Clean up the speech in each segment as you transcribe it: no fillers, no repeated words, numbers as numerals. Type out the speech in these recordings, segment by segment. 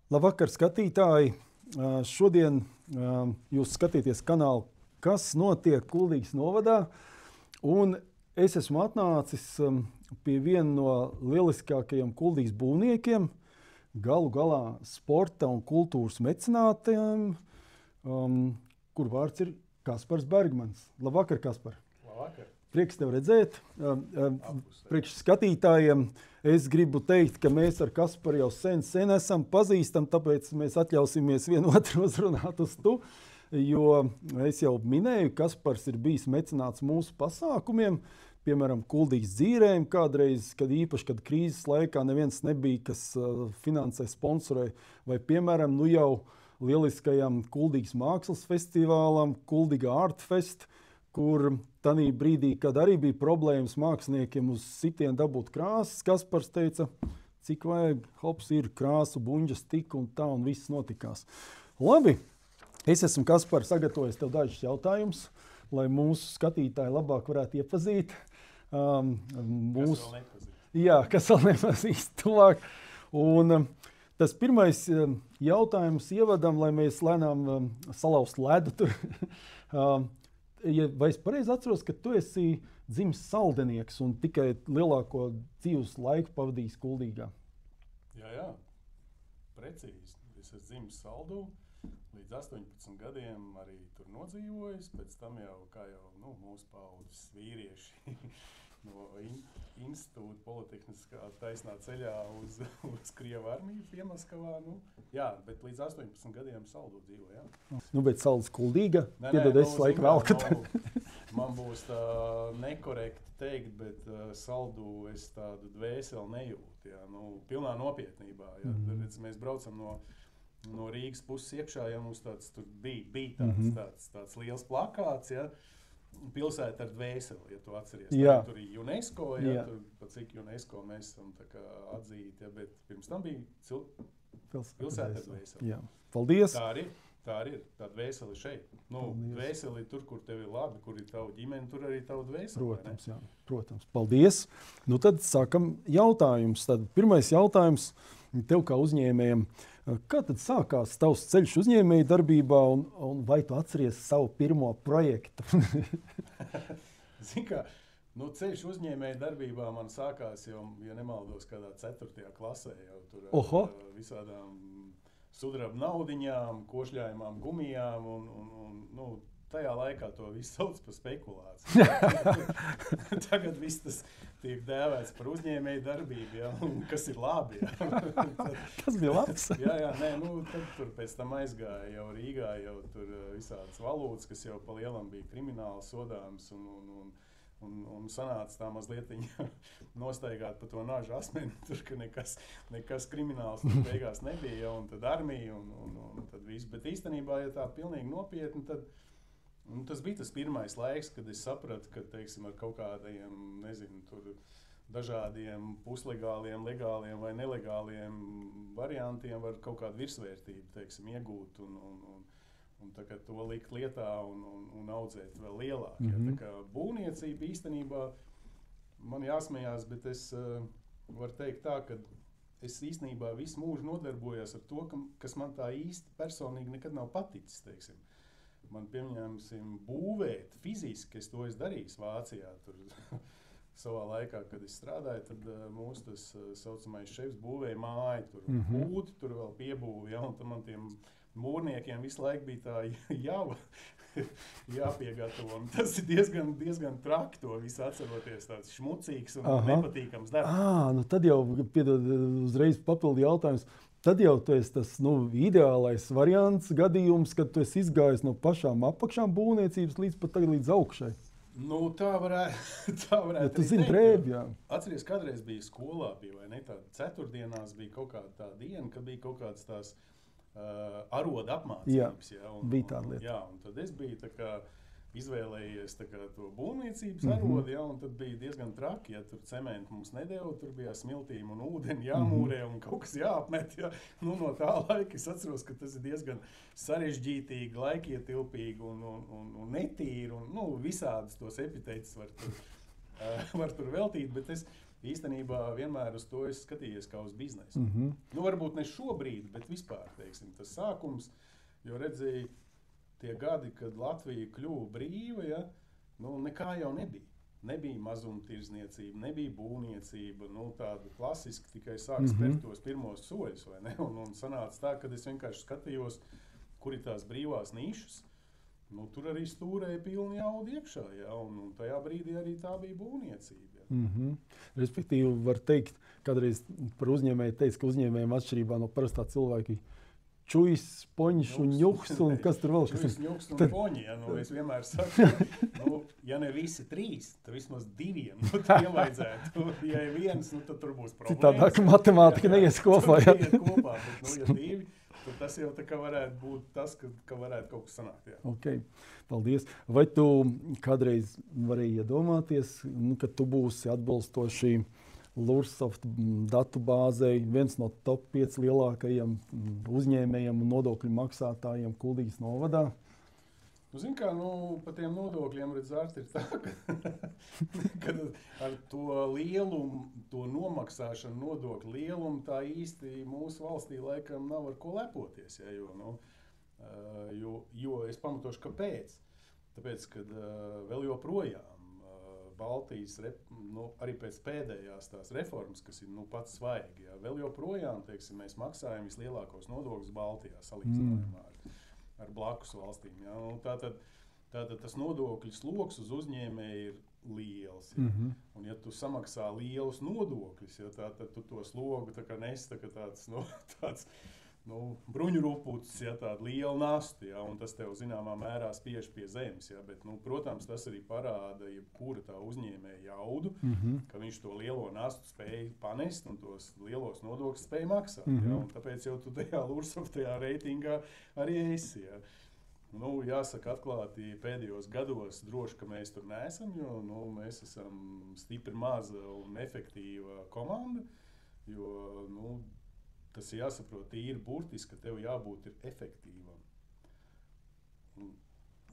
Labvakar, skatītāji! Šodien jūs skatīties kanālu Kas notiek Kuldīgas novadā. Un es esmu atnācis pie viena no lieliskākajiem Kuldīgas būvniekiem, galu galā sporta un kultūras mecenātiem, kur vārds ir Kaspars Bergmans. Labvakar, Kaspar! Labvakar! Prieks tev redzēt. Priekš skatītājiem es gribu teikt, ka mēs ar Kasparu jau sen esam pazīstami, tāpēc mēs atļausimies vienotru uzrunāt uz tu, jo es jau minēju, Kaspars ir bijis mecenāts mūsu pasākumiem, piemēram, Kuldīgas dzīrēm kādreiz, kad krīzes laikā neviens nebija, kas finansē, sponsorē, vai piemēram, nu jau lieliskajam Kuldīgas mākslas festivālam, Kuldīga Art Fest, kur tanī brīdī, kad arī bija problēmas māksliniekiem uz sitienu dabūt krāsas, Kaspars teica, cik vajag, hops, ir krāsu, buņģas tik un tā, un viss notikās. Labi, es esmu, Kaspar, sagatavojis tev dažus jautājumus, lai mūsu skatītāji labāk varētu iepazīt. Kas vēl nepazīst? Jā, kas vēl nepazīst tuvāk. Un tas pirmais jautājums ievadam, lai mēs lēnām salaust ledu tur. Vai es pareizi atceros, ka tu esi dzimis Saldenieks un tikai lielāko dzīves laiku pavadījis Kuldīgā? Jā, precīzi. Es esmu dzimis Saldū, līdz 18 gadiem arī tur nodzīvojis, pēc tam jau, kā jau mūsu paudzes vīrieši no institūta politehniskā taisnā ceļā uz Krievu armiju Piemaskavā. Jā, bet līdz 18 gadiem Saldū dzīvoja. Bet Salds Kuldīga, piedod, es laiku velku. Man būs tā nekorekti teikt, bet Saldū es tādu dvēseli nejūtu. Pilnā nopietnībā. Redz, mēs braucam no Rīgas puses iekšā, mums tur bija tāds liels plakāts, pilsēta ar dvēseli, ja tu atceries. Tur ir UNESCO, tur pa cik UNESCO mēs esam atzīti, bet pirms tam bija pilsēta ar dvēseli. Jā. Paldies! Tā arī ir, tā dvēseli šeit. Dvēseli tur, kur tev ir labi, kur ir tavu ģimeni, tur arī tavu dvēseli. Protams. Paldies! Nu tad sākam jautājums. Tad pirmais jautājums tev kā uzņēmējam. Kā tad sākās tavs ceļš uzņēmēju darbībā un vai tu atceries savu pirmo projektu? Zini kā, ceļš uzņēmēju darbībā man sākās jau, ja nemaldos, kādā 4. klasē jau tur visādām sudraba naudiņām, košļājumām gumijām un tajā laikā to visu sauc par spekulāciju. Tagad viss tas tiek dēvēts par uzņēmēju darbību, kas ir labi. Tas bija labs. Tad tur pēc tam aizgāja jau Rīgā, jau tur visādas valūtas, kas jau pa lielam bija krimināli sodāms un sanāca tā mazliet nostaigāt pa to nažu asmeni, tur, ka nekas krimināls tur beigās nebija, un tad armija un tad viss. Bet īstenībā, ja tā pilnīgi nopietni, tad tas bija tas pirmais laiks, kad es sapratu, ka, teiksim, ar kaut kādiem, tur dažādiem puslegāliem, legāliem vai nelegāliem variantiem var kaut kādu virsvērtību, teiksim, iegūt un tagad to likt lietā un audzēt vēl lielāk. Tā kā būvniecība īstenībā man jāsmējās, bet es varu teikt tā, ka es īstenībā visu mūžu nodarbojos ar to, kas man tā īsti personīgi nekad nav paticis, teiksim. Man, pieņemsim, būvēt fiziski, es to esmu darījis Vācijā. Tur savā laikā, kad es strādāju, tad mūsu tas saucamais šefs būvēja māju, tur būtu, tur vēl piebūvi, un tad man tiem mūrniekiem visu laiku bija tā jāpiegatavo. Un tas ir diezgan traki to visu atceroties, tāds šmucīgs un nepatīkams darbs. Tad jau, piedod, uzreiz papildu jautājums. Tad jau tu esi tas ideālais variants gadījums, kad tu esi izgājis no pašām apakšām būvniecības līdz augšai. Tā varētu tu zini drēbi, jā. Atceries, kādreiz bija skolā, vai ne? Ceturtdienās bija kaut kāda tā diena, kad bija kaut kādas tās aroda apmācības. Bija tāda lieta. Jā, un tad es biju tā kā izvēlējies to būvniecības arodu, un tad bija diezgan traki, tur cementu mums nedēļu, tur bija smiltīm un ūdeni jāmūrē un kaut kas jāapmet. No tā laika es atceros, ka tas ir diezgan sarežģītīgi, laikietilpīgi un netīri, un visādas tos epitētus var var tur veltīt, bet es īstenībā vienmēr uz to esmu skatījies kā uz biznesu. Nu, varbūt ne šobrīd, bet vispār, teiksim, tas sākums, jo redzēju, tie gadi, kad Latvija kļuva brīva, ja, nu, nekā jau nebija. Nebija mazumtirdzniecība, nebija būvniecība, nu, tāda klasiski tikai sāk spērt tos pirmos soļus, vai ne? Un sanāca tā, kad es vienkārši skatījos, kur ir tās brīvās nišas, nu, tur arī stūrēja pilni jaudu iekšā, ja, un tajā brīdī arī tā bija būvniecība. Ja. Respektīvi, var teikt, kādreiz par uzņēmēju teica, ka uzņēmējiem atšķirībā no parastā cilvēki čujs, poņš un ņuks, un kas tur vēl? Čujs, ņuks un poņi, ja, nu, es vienmēr saku, nu, ja ne visi 3, tad vismaz 2, nu, tiem vajadzētu. Ja ir 1, nu, tad tur būs problēmas. Citādāk matemātika neies kopā, ja. Neies kopā, bet, nu, ja 2, tad tas jau tā kā varētu būt tas, ka varētu kaut kas sanākt, jā. Ok, paldies. Vai tu kādreiz varēji iedomāties, nu, ka tu būsi atbalstoši Lursoft datubāzei, viens no top 5 lielākajiem uzņēmējiem un nodokļu maksātājiem Kuldīgas novadā? Nu, zin kā, nu, pa tiem nodokļiem, redz, Ārti, ir tā, ka ar to lielumu, to nomaksāšanu nodokļu lielumu, tā īsti mūsu valstī laikam nav ar ko lepoties, ja, jo es pamatošu, kāpēc. Tāpēc, kad vēl joprojām Baltijas, nu, arī pēc pēdējās tās reformas, kas ir, nu, pats svaigi, ja, vēl joprojām, teiksim, mēs maksājam vislielākos nodokļus Baltijā salīdzinājumā ar blakus valstīm. Ja. Nu, tātad tas nodokļu sloks uz uzņēmēju ir liels. Ja. Un ja tu samaksā lielus nodokļus, ja, tad tu to slogu tā kā nes, tā kā tāds bruņurupucis, ja, tāda liela nasta, ja, un tas tev zināmā mērā spiež pie zemes. Ja, bet, nu, protams, tas arī parāda jebkura tā uzņēmēja jaudu, ka viņš to lielo nastu spēja panest un tos lielos nodokļus spēja maksāt. Ja, un tāpēc jau tu tajā Lursoftajā reitingā arī esi. Ja. Nu, jāsaka atklāti, pēdējos gados droši, ka mēs tur neesam, jo nu, mēs esam stipri maza un efektīva komanda, jo nu, tas ir jāsaprot tīri burtiski, ka tev jābūt ir efektīvam.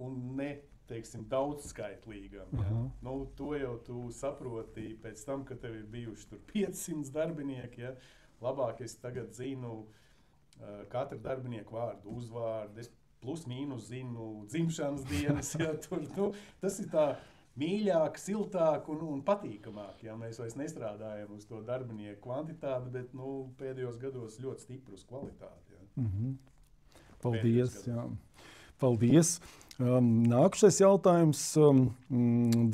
Un ne, teiksim, daudzskaitlīgam. Ja? Nu, to jau tu saproti pēc tam, ka tev ir bijuši tur 500 darbinieki. Ja? Labāk es tagad zinu katru darbinieku vārdu, uzvārdu, es plus mīnus zinu dzimšanas dienas. Ja? Tur, nu, tas ir tā mīļāk, siltāk un patīkamāk. Ja? Mēs vairs nestrādājam uz to darbinieku kvantitāti, bet nu, pēdējos gados ļoti stipru uz kvalitāti. Ja? Paldies. Jā. Paldies. Nākušais jautājums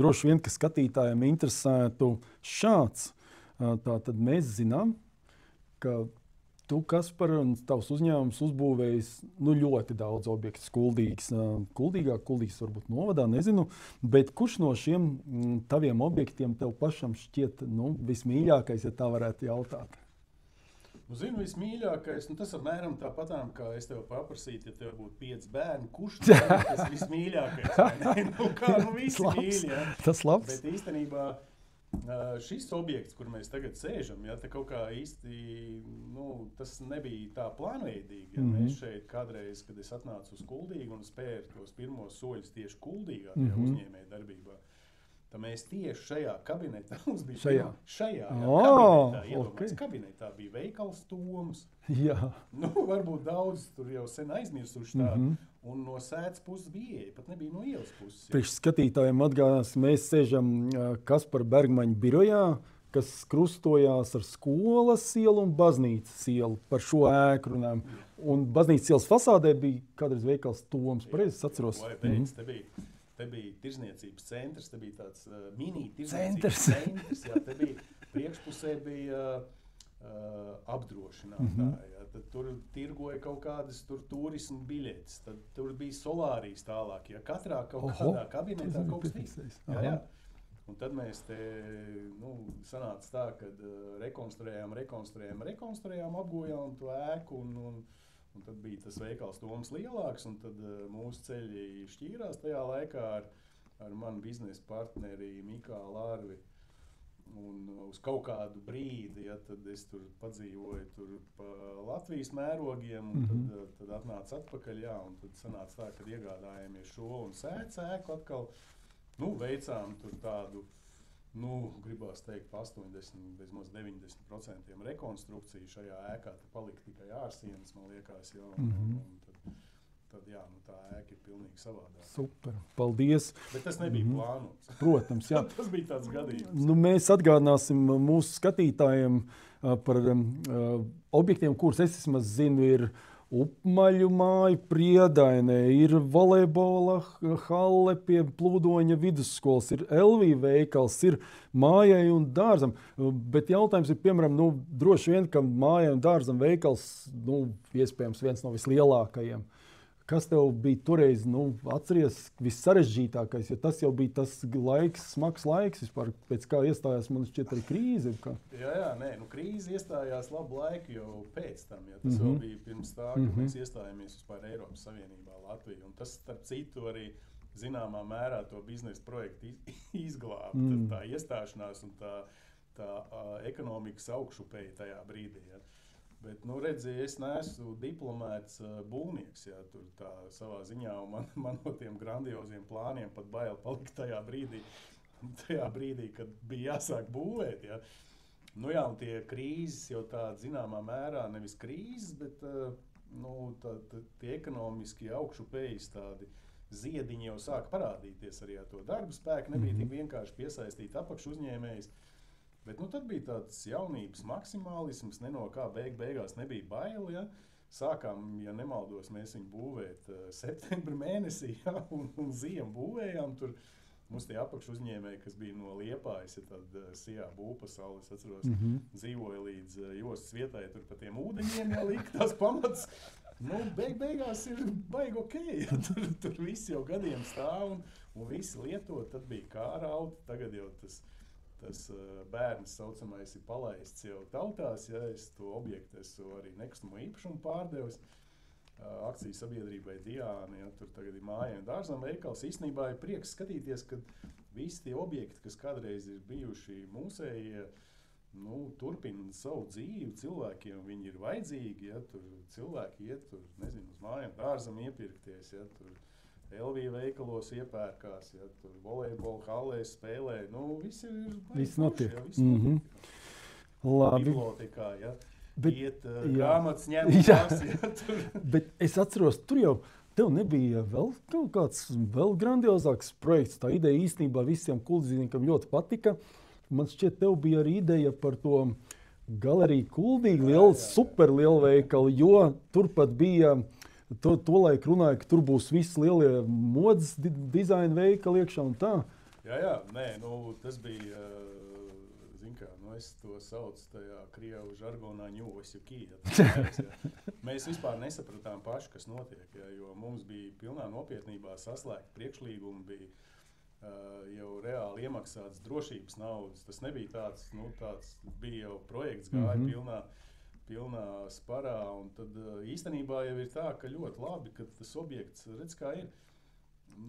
droši vien, ka skatītājiem interesētu šāds. Tātad mēs zinām, ka tu, Kaspar, un tavs uzņēmums uzbūvējis ļoti daudz objektu Kuldīgas varbūt novadā, nezinu, bet kurš no šiem taviem objektiem tev pašam šķiet vismīļākais, ja tā varētu jautāt? Nu, zinu, vismīļākais, tas apmēram tāpatām, kā es tev paprasītu, ja tev būtu 5 bērni, kurš tas vismīļākais? Kā visi mīļi, ja? Tas labs. Bet īstenībā šis objekts, kur mēs tagad sēžam, ja, kaut kā īsti, tas nebija tā plānveidīgi. Ja. Mēs šeit kādreiz, kad es atnācu uz Kuldīgu un spēru tos pirmos soļus tieši Kuldīgā uzņēmēja darbībā, tad mēs tieši šajā kabinetā, mums bija šajā kabinetā bija veikals Toms. Jā. Varbūt daudz tur jau sen aizmirsuši tādu. Un no sēdes puses bija ieeja, pat nebija no ielas puses. Priekš skatītājiem atgādās, mēs sēžam Kaspara Bergmaņa birojā, kas krustojās ar Skolas ielu un Baznīcas ielu par šo ēku runājam. Un Baznīcas ielas fasādē bija kādreiz veikals Toms, pareizi es atceros. Te bija tirzniecības centrs, te bija tāds mini tirzniecības centrs, jā, te bija priekšpusē bija apdrošinātāji. Tad tur tirgoja kaut kādas turismu biļetes, tad tur bija solārijas tālāk. Ja katrā kaut kādā kabinetā kaut kas bija. Jā. Un tad mēs te, sanāca tā, kad rekonstruējām, apgojām to ēku un tad bija tas veikals Toms lielāks un tad mūsu ceļi šķīrās tajā laikā ar manu biznesa partneri Mikālu Arvi. Un uz kaut kādu brīdi, ja, tad es tur padzīvoju pa Latvijas mērogiem, un tad atnāca atpakaļ, jā, un tad sanāca tā, kad iegādājāmies šo un sēdz ēku atkal, veicām tur tādu Nu, gribās teikt, pa 80, vismaz 90% rekonstrukciju šajā ēkā palika tikai ārsienas, man liekas, jau. Tad jā, nu tā ēka ir pilnīgi savādāk. Super, paldies. Bet tas nebija plānots. Protams, jā. Tas bija tāds gadījums. Nu, mēs atgādināsim mūsu skatītājiem par objektiem, kurus es vismaz zinu, ir Upmaļu māja Priedainē, ir volejbola halle pie Plūdoņa vidusskolas, ir LV veikals, ir mājai un dārzam. Bet jautājums ir, piemēram, droši vien, ka mājai un dārzam veikals, iespējams, viens no vislielākajiem. Kas tev bija toreiz, atceries, vissarežģītākais, jo tas jau bija tas laiks, smags laiks vispār, pēc kā iestājās, man šķiet, arī krīze. Jā, krīze iestājās labu laiku jau pēc tam, ja tas vēl bija pirms tā, ka mēs iestājāmies vispār Eiropas Savienībā Latviju. Un tas, starp citu, arī zināmā mērā to biznesa projektu izglābt. Tā iestāšanās un tā ekonomikas augšupēja tajā brīdī. Ja. Bet, redzi, es neesmu diplomēts būvnieks, ja, tur tā savā ziņā, un man no tiem grandioziem plāniem pat bail palikt tajā brīdī, kad bija jāsāk būvēt, ja. Jā, un tie krīzes jau tāda zināmā mērā, nevis krīzes, bet, tie ekonomiski augšupējas tādi ziediņi jau sāk parādīties arī ar to darba spēku, nebija tik vienkārši piesaistīt apakšu uzņēmējus. Bet tad bija tāds jaunības maksimālisms, no kā beigās nebija bail. Ja? Sākām, ja nemaldos, mēs viņu būvēt septembra mēnesī, ja? un ziemu būvējām. Tur mums tie apakšu uzņēmēji, kas bija no Liepājas, ja tad Sijā būvpasaule, es atceros, dzīvoja līdz jostas vietai, tur pa tiem ūdeņiem jālika tās pamats. Beigās ir baigi ok, ja? Tur visi jau gadiem stāv un visi lieto, tad bija kārauti, tagad jau tas bērns saucamais ir palaists jau tautās, ja es to objektu esmu arī nekustamo īpašumu pārdevis akciju sabiedrībai Diāna, ja tur tagad ir mājai un dārzam veikals. Īstenībā ir prieks skatīties, ka visi tie objekti, kas kādreiz ir bijuši mūsējie, turpina savu dzīvi, cilvēkiem viņi ir vajadzīgi, ja tur cilvēki iet tur, nezinu, uz mājām dārzam iepirkties, ja tur LV veikalos iepērkās, ja tur volejbola hallēs spēlē, viss ir viss notiek. Ja, viss notiek. Labi. Bibliotēkā, ja. Iet grāmatas ņemt tās, ja tur. Bet es atceros, tur jau tev nebija vēl kaut kāds vēl grandiozāks projekts. Tā ideja īstenībā visiem kuldzīgniekam ļoti patika. Man šķiet, tev bija arī ideja par to galeriju Kuldīgi, super lielveikalu, jo turpat bija Tolaik runāja, ka tur būs visi lielie modes dizaina veikali iekšā un tā. Jā, tas bija, es to saucu tajā krievu žargonā ņūvasjuki. Mēs vispār nesapratām paši, kas notiek, jo mums bija pilnā nopietnībā saslēgta priekšlīguma, bija jau reāli iemaksāts drošības naudas. Tas nebija tāds, bija jau projekts gāja pilnā sparā, un tad īstenībā jau ir tā, ka ļoti labi, ka tas objekts, redz kā ir,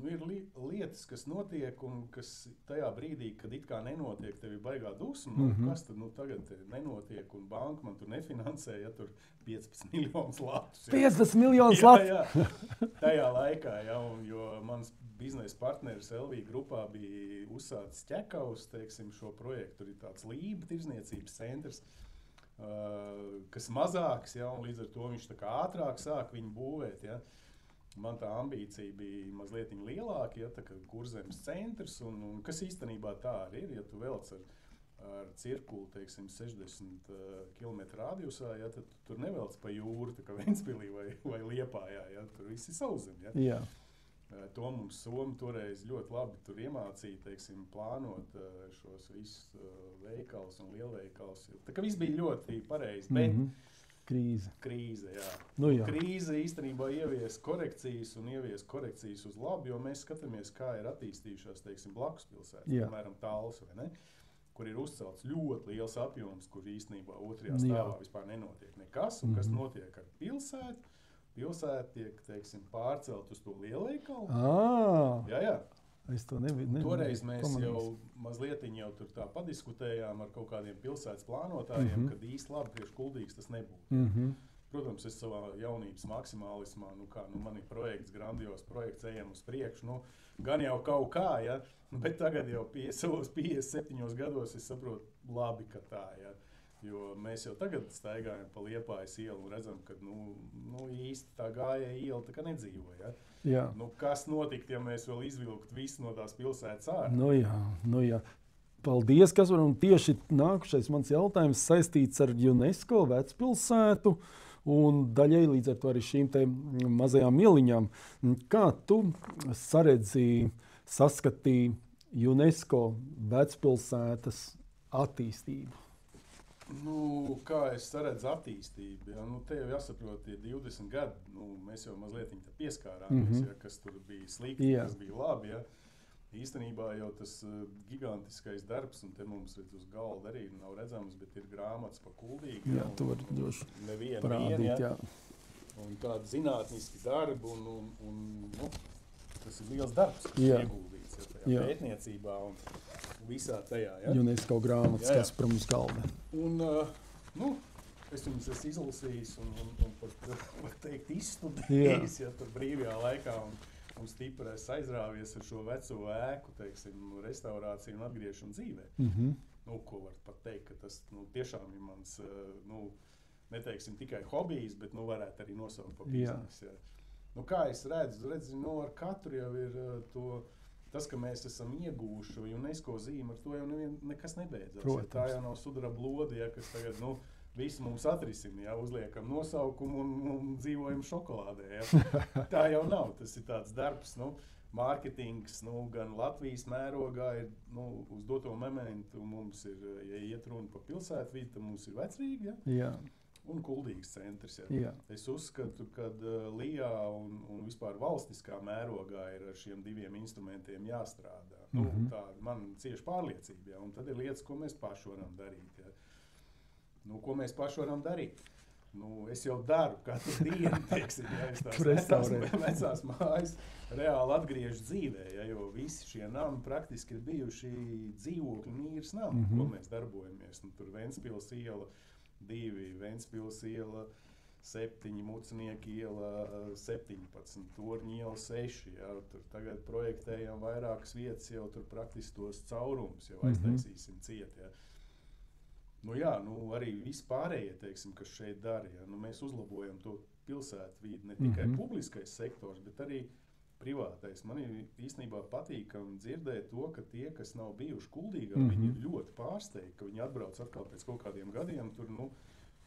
ir lietas, kas notiek, un kas tajā brīdī, kad it kā nenotiek, tev ir baigā dusma, kas tad tagad nenotiek, un banka man tur nefinansē, ja tur 15 miljonus latus. 15 miljonus latus? Jā, tajā laikā, jo mans biznesa partneris LV grupā bija uzsācis ķekaus, teiksim, šo projektu, tur ir tāds Lība tirzniecības centrs, kas mazāks, un līdz ar to viņš tā kā ātrāk sāk viņu būvēt. Ja. Man tā ambīcija bija mazliet lielāka, tā kā Kurzemes centrs, un kas īstenībā tā arī ir, ja tu velc ar cirkulu, teiksim, 60 km radiusā, tad tur nevelc pa jūru, tā kā Ventspilī vai Liepājā, tur viss ir sauszem. Ja. Jā. To mums Somi toreiz ļoti labi tur iemācīja, teiksim, plānot šos visus veikalus un lielveikals. Tā kā viss bija ļoti pareizi, bet krīze, jā. Jā. Krīze īstenībā ievies korekcijas uz labi, jo mēs skatāmies, kā ir attīstījušās, teiksim, blakus pilsētas, piemēram, Tāls, vai ne? Kur ir uzcelts ļoti liels apjoms, kur īstenībā otrajā stāvā vispār nenotiek nekas, un kas notiek ar pilsētu. Pilsēta tiek, teiksim, pārcelt uz to lielveikalu. Jā. Es to nebiju. Toreiz mēs jau mazliet jau tur tā padiskutējām ar kaut kādiem pilsētas plānotājiem, kad īsti labi priekš Kuldīgas tas nebūtu. Protams, es savā jaunības maksimālismā, man ir projekts, grandios projekts, ejam uz priekšu, gan jau kaut kā, ja, bet tagad jau savos 57 gados es saprotu labi, ka tā, ja, jo mēs jau tagad staigājam pa Liepājas ielu un redzam, ka, īsti tā gājēja iela tā kā nedzīvo, ja. Jā. Kas notikt, ja mēs vēl izvilktu visu no tās pilsētas ārā? Jā. Paldies, Kaspar, un tieši nākušais mans jautājums saistīts ar UNESCO vecpilsētu un daļai līdz ar to arī šīm te mazajām ieliņām. Kā tu saskatīji UNESCO vecpilsētas attīstību? Kā es saredzu attīstību? Ja? Te jau jāsaprot, tie 20 gadi, mēs jau mazliet pieskārāmies, ja, kas tur bija slikti, kas bija labi. Ja? Īstenībā jau tas gigantiskais darbs, un te mums uz galda arī nav redzams, bet ir grāmatas pa Kuldīgu. Jā, tu vari droši parādīt, ja? Un tādi zinātniski darbi, un tas ir liels darbs, kas ieguldīts tajā pētniecībā un visā tajā. Ja? UNESCO grāmatas, kas par mums galda. Un, es viņus esmu izlasījis un var teikt izstudējis, ja tur brīvajā laikā. Un stipri aizrāvies ar šo veco ēku, restaurāciju un atgriešanu dzīvē. Ko var pat teikt, ka tas tiešām ir mans, neteiksim tikai hobijs, bet varētu arī nosaukt par biznesu. Ja. Kā es redzu, ar katru jau ir tas, ka mēs esam ieguvuši UNESCO zīmi, ar to jau nekas nebeidzās. Ja. Tā jau nav sudraba lode, ja, kas tagad, visu mums atrisina, ja, uzliekam nosaukumu un dzīvojam šokolādē. Ja. Tā jau nav. Tas ir tāds darbs, mārketings, gan Latvijas mērogā ir, uz doto momentu mums ir, ja iet runa par pilsētvidi, tad mums ir Vecrīga, ja, un Kuldīgas centrs. Ja. Jā. Es uzskatu, ka LIA un vispār valstiskā mērogā ir ar šiem diviem instrumentiem jāstrādā. Tā man cieši pārliecība, ja, un tad ir lietas, ko mēs paši varam darīt. Ja. Ko mēs paši varam darīt? Es jau daru katru dienu, ja es tās vecās mājas reāli atgriežu dzīvē, ja, jo visi šie nami praktiski ir bijuši dzīvokļu mīras nami, ko mēs darbojamies. Tur Ventspils iela 2, Ventspils iela 7, Mucnieki iela 17, Torņu iela 6. Ja, tur tagad projektējam vairākas vietas, jau tur praktiski tos caurumus jau aiztaisīsim ciet. Ja. Arī vispārējie, kas šeit dara. Ja? Mēs uzlabojam to pilsētvidi, ne tikai publiskais sektors, bet arī privātais. Man ir īstenībā patīkami dzirdēt to, ka tie, kas nav bijuši Kuldīgā, viņi ir ļoti pārsteigti, ka viņi atbrauc atkal pēc kaut kādiem gadiem. Tur,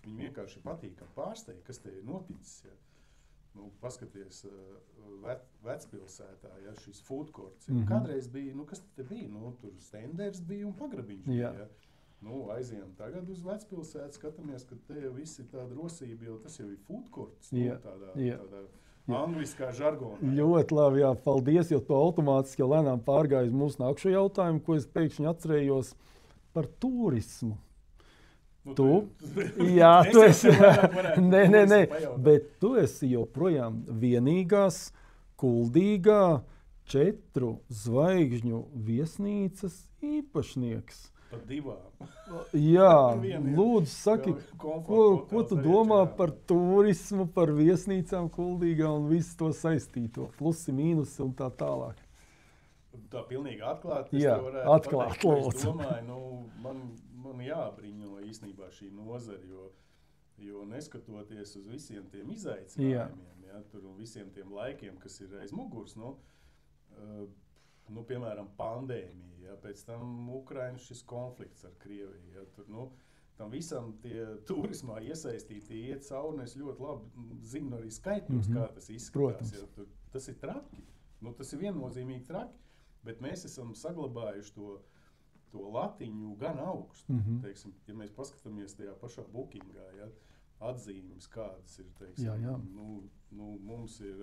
viņi vienkārši patīkami pārsteigti, kas te ir noticis. Ja? Paskaties vecpilsētā, ja, šis food courts. Ja? Kādreiz bija, kas te bija? Tur stenders bija un pagrabiņš bija. Ja? Aizējām tagad uz vecpilsētu, skatāmies, ka te jau viss ir tāda rosība, jo tas jau ir food courts, tādā angliskā žargonā. Ļoti labi, jā, paldies, jo to automātiski jau lēnām pārgāju uz mūsu nākšo jautājumu, ko es pēkšņi atcerējos par turismu. Tu esi, bet tu esi joprojām vienīgās Kuldīgā 4 zvaigžņu viesnīcas īpašnieks. Pat 2. Jā, lūdzu, saki, ko tu domā par turismu, par viesnīcām Kuldīgā un visu to saistīto, plusi, mīnusi un tā tālāk? Tā pilnīgi atklāti. Jā, atklāti, lūdzu. Es domāju, man jābriņo īstenībā šī nozara, jo neskatoties uz visiem tiem izaicinājumiem, ja, tur un visiem tiem laikiem, kas ir aiz muguras, piemēram, pandēmija, ja, pēc tam Ukrainas šis konflikts ar Krieviju. Ja, tur, tam visam tie turismā iesaistīti iet cauri, un es ļoti labi zinu arī skaitļos, kā tas izskatās. Ja, tas ir traki, tas ir viennozīmīgi traki, bet mēs esam saglabājuši to latiņu gan augstu. Teiksim, ja mēs paskatāmies tajā pašā bookingā, ja, atzīmes kādas ir, teiksim, mums ir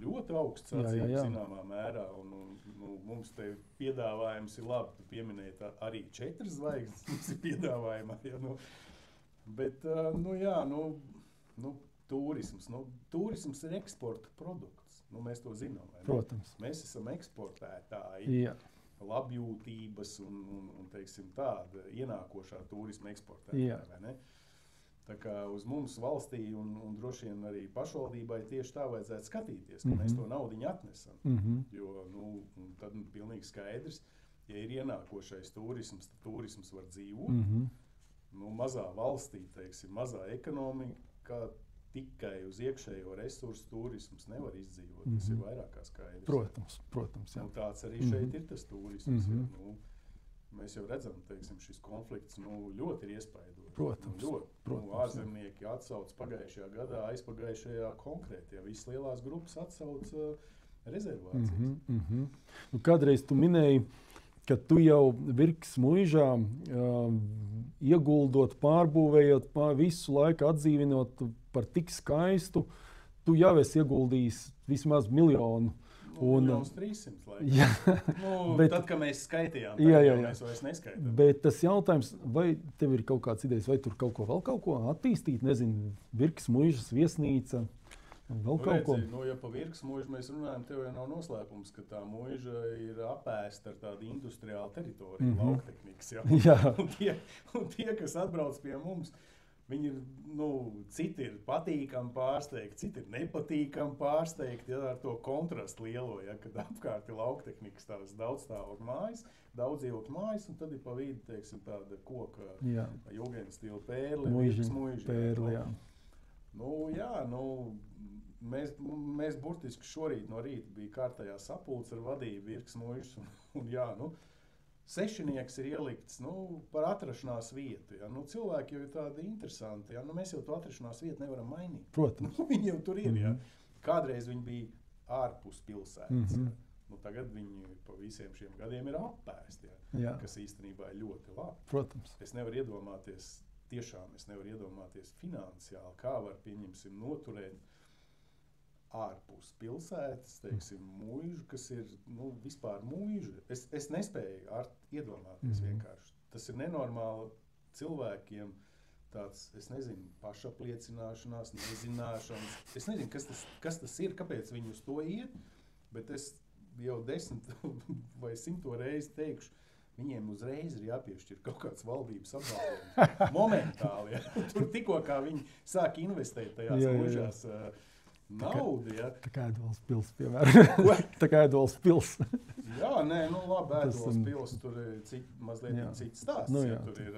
ļoti augsts atzīmes zināmā mērā, un mums te piedāvājums ir labi. Tu pieminēji arī 4 zvaigznes, mums ir piedāvājumā. Ja, bet, turisms. Turisms ir eksporta produkts. Mēs to zinām. Protams. Mēs esam eksportētāji. Labjūtības un teiksim tāda ienākošā turisma eksportētāja. Tā kā uz mums valstī un droši vien arī pašvaldībai tieši tā vajadzētu skatīties, ka mēs to naudiņu atnesam. Jo, tad pilnīgi skaidrs, ja ir ienākošais turisms, tad turisms var dzīvot. Mazā valstī, teiksim, mazā ekonomika, tikai uz iekšējo resursu turisms nevar izdzīvot. Tas ir vairāk kā skaidrs. Protams, jā. Tāds arī šeit ir tas turisms. Mēs jau redzam, teiksim, šis konflikts ļoti ir iespaidošs. Protams. Ārzemnieki atsauc pagājušajā gadā, aizpagājušajā konkrēti, ja visas lielās grupas atsauc rezervācijas. Kādreiz tu minēji, ka tu jau Virkes muižā ieguldot, pārbūvējot, visu laiku atdzīvinot par tik skaistu, tu jau esi ieguldījis vismaz 1 miljonu. 1,300,000 bet, tad, kad mēs skaitījām, mēs vairs neskaitām. Bet tas jautājums, vai tev ir kaut kāds idejas, vai tur kaut ko attīstīt, nezinu, Virkes muižas viesnīca, vēl kaut ko? Ja pa Virkes muižu mēs runājam, tev jau nav noslēpums, ka tā muiža ir apēsta ar tādu industriālu teritoriju, lauktehnikas. Un tie, kas atbrauc pie mums, viņi ir, citi ir patīkami pārsteigti, citi ir nepatīkami pārsteigti, ar to kontrastu lielo, kad apkārt ir lauktehnikas tādas daudzstāvokļu mājas, daudzdzīvokļu mājas, un tad ir pa vidu, teiksim, tāda koka Jugendstila pērle, Virkes muiža. Mēs burtiski šorīt no rīta bija kārtējā sapulce ar vadību Virkes muižas, un sešinieks ir ielikts par atrašanās vietu. Cilvēki jau ir tādi interesanti. Mēs jau to atrašanās vietu nevaram mainīt. Protams. Viņi jau tur ir. Kādreiz viņi bija ārpus pilsētas. Tagad viņi pa visiem šiem gadiem ir apēsti, kas īstenībā ir ļoti labi. Protams. Es nevaru iedomāties finansiāli, kā var, pieņemsim, noturēt ārpus pilsētas, teiksim, muižu, kas ir, vispār muižu. Es nespēju iedomāties vienkārši. Tas ir nenormāli cilvēkiem tāds, es nezinu, pašapliecināšanās, nezināšanas. Es nezinu, kas tas ir, kāpēc viņi uz to iet, bet es jau 10 vai 100 reizi teikšu, viņiem uzreiz ir jāpiešķir kaut kāds valdības apbalvojums. Momentāli, Tur tikko kā viņi sāk investēt tajās muižās, naudu, Tā kā Ēdols pils, piemēram. Tā kā Ēdols pils. Labi, Ēdols pils, tur ir mazliet cits stāsts. Tur ir,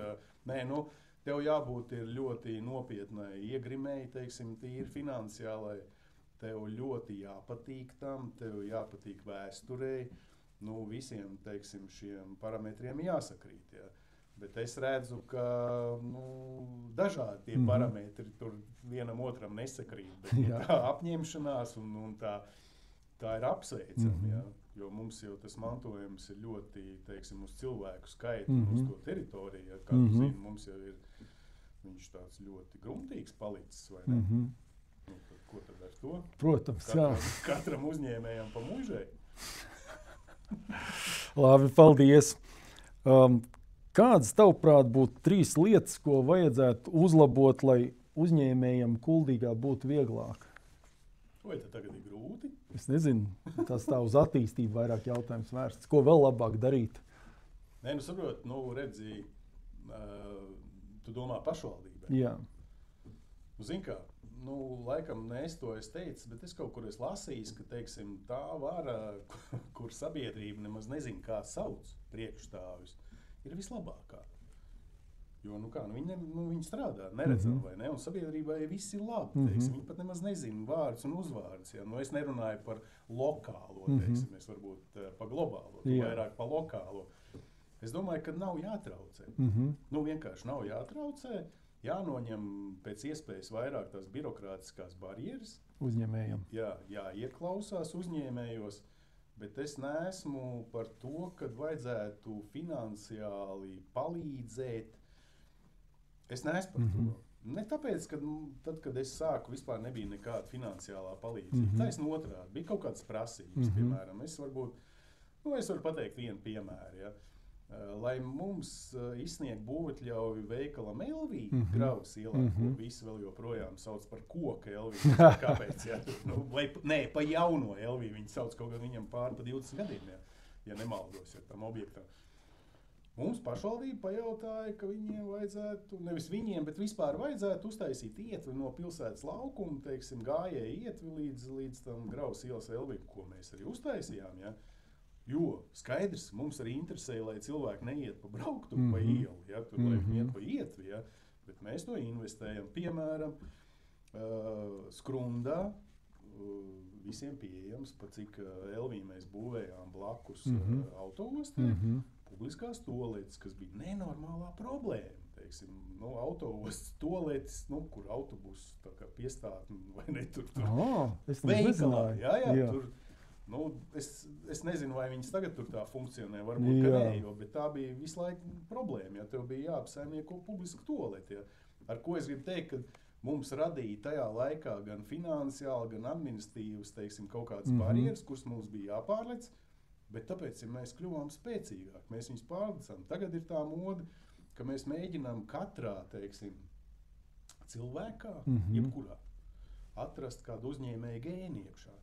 tev jābūt ir ļoti nopietnai iegrimēji, teiksim, tīri finansiālai. Tev ļoti jāpatīk tam, tev jāpatīk vēsturei. Visiem, teiksim, šiem parametriem jāsakrīt, Bet es redzu, ka dažādi tie parametri tur vienam otram nesakrīt. Bet tā apņemšanās un tā ir apsveicama, jo mums jau tas mantojums ir ļoti, teiksim, uz cilvēku skaitu un uz to teritoriju. Kā tu zini, mums jau ir viņš tāds ļoti gruntīgs palicis, vai ne? Ko tad ar to? Protams, Katram uzņēmējam pa muižai. Labi, paldies. Kādas, tavuprāt, būtu 3 lietas, ko vajadzētu uzlabot, lai uzņēmējam Kuldīgā būtu vieglāk? Vai tad tagad ir grūti? Es nezinu, tas tā uz attīstību vairāk jautājums vērsts. Ko vēl labāk darīt? Saprot, redzi, tu domā pašvaldībai. Jā. Zini kā, laikam ne es to teicu, bet es kaut kur lasīju, ka, teiksim, tā vara, kur sabiedrība nemaz nezina, kā sauc priekšstāvis, ir vislabākā. Jo, viņi strādā, neredzam, vai ne? Un sabiedrībai viss ir labi, teiksim. Viņi pat nemaz nezina vārdus un uzvārdus. Es nerunāju par lokālo, teiksim, es varbūt pa globālo, vairāk pa lokālo. Es domāju, ka nav jātraucē. Vienkārši nav jātraucē. Jānoņem pēc iespējas vairāk tās birokrātiskās barjeras. Uzņēmējiem. Ieklausās uzņēmējos. Bet es neesmu par to, kad vajadzētu finansiāli palīdzēt. Es neesmu par to. Ne tāpēc, ka tad, kad es sāku, vispār nebija nekāda finansiālā palīdzība. Taisn otrādi. Bija kaut kādas prasības, piemēram. Es varu pateikt vienu piemēru. Lai mums izsniegt būvatļauju veikalam Elvī, Gravas ielā, ko visi vēl joprojām sauc par koka Elvī. Kāpēc? Pa jauno Elvī viņi sauc kaut kā viņam pār pa 20 gadiem, ja nemaldos ar tam objektam. Mums pašvaldība pajautāja, ka viņiem vajadzētu, nevis viņiem, bet vispār vajadzētu uztaisīt ietvi no pilsētas laukuma, teiksim, gājēju ietvi līdz tam Graus ielas Elviku, ko mēs arī uztaisījām, ja? Jo skaidrs, mums arī interesēja, lai cilvēki neiet pa brauktuvu pa ielu, ja? Tur, lai viņi iet pa ietvi, ja? Bet mēs to investējam, piemēram, Skrundā, visiem pieejams, pa cik Elvī mēs būvējām blakus autoostē, publiskās toaletes, kas bija nenormālā problēma. Teiksim, autoostas toaletes, kur autobuss tā kā piestāt, vai ne tur veikalā. Jā. Tur, es nezinu, vai viņas tagad tur tā funkcionē, varbūt, ka nē, bet tā bija visu laiku problēma, ja tev bija jāapsaimnieko publiska toalete. Ja. Ar ko es gribu teikt, ka mums radīja tajā laikā gan finansiāli, gan administratīvas, teiksim, kaut kādas barjeras, kuras mums bija jāpārlec, bet tāpēc, ja mēs kļuvām spēcīgāk, mēs viņus pārlecām. Tagad ir tā mode, ka mēs mēģinām katrā, teiksim, cilvēkā, jebkurā, atrast kādu uzņēmēju gēni iekšā.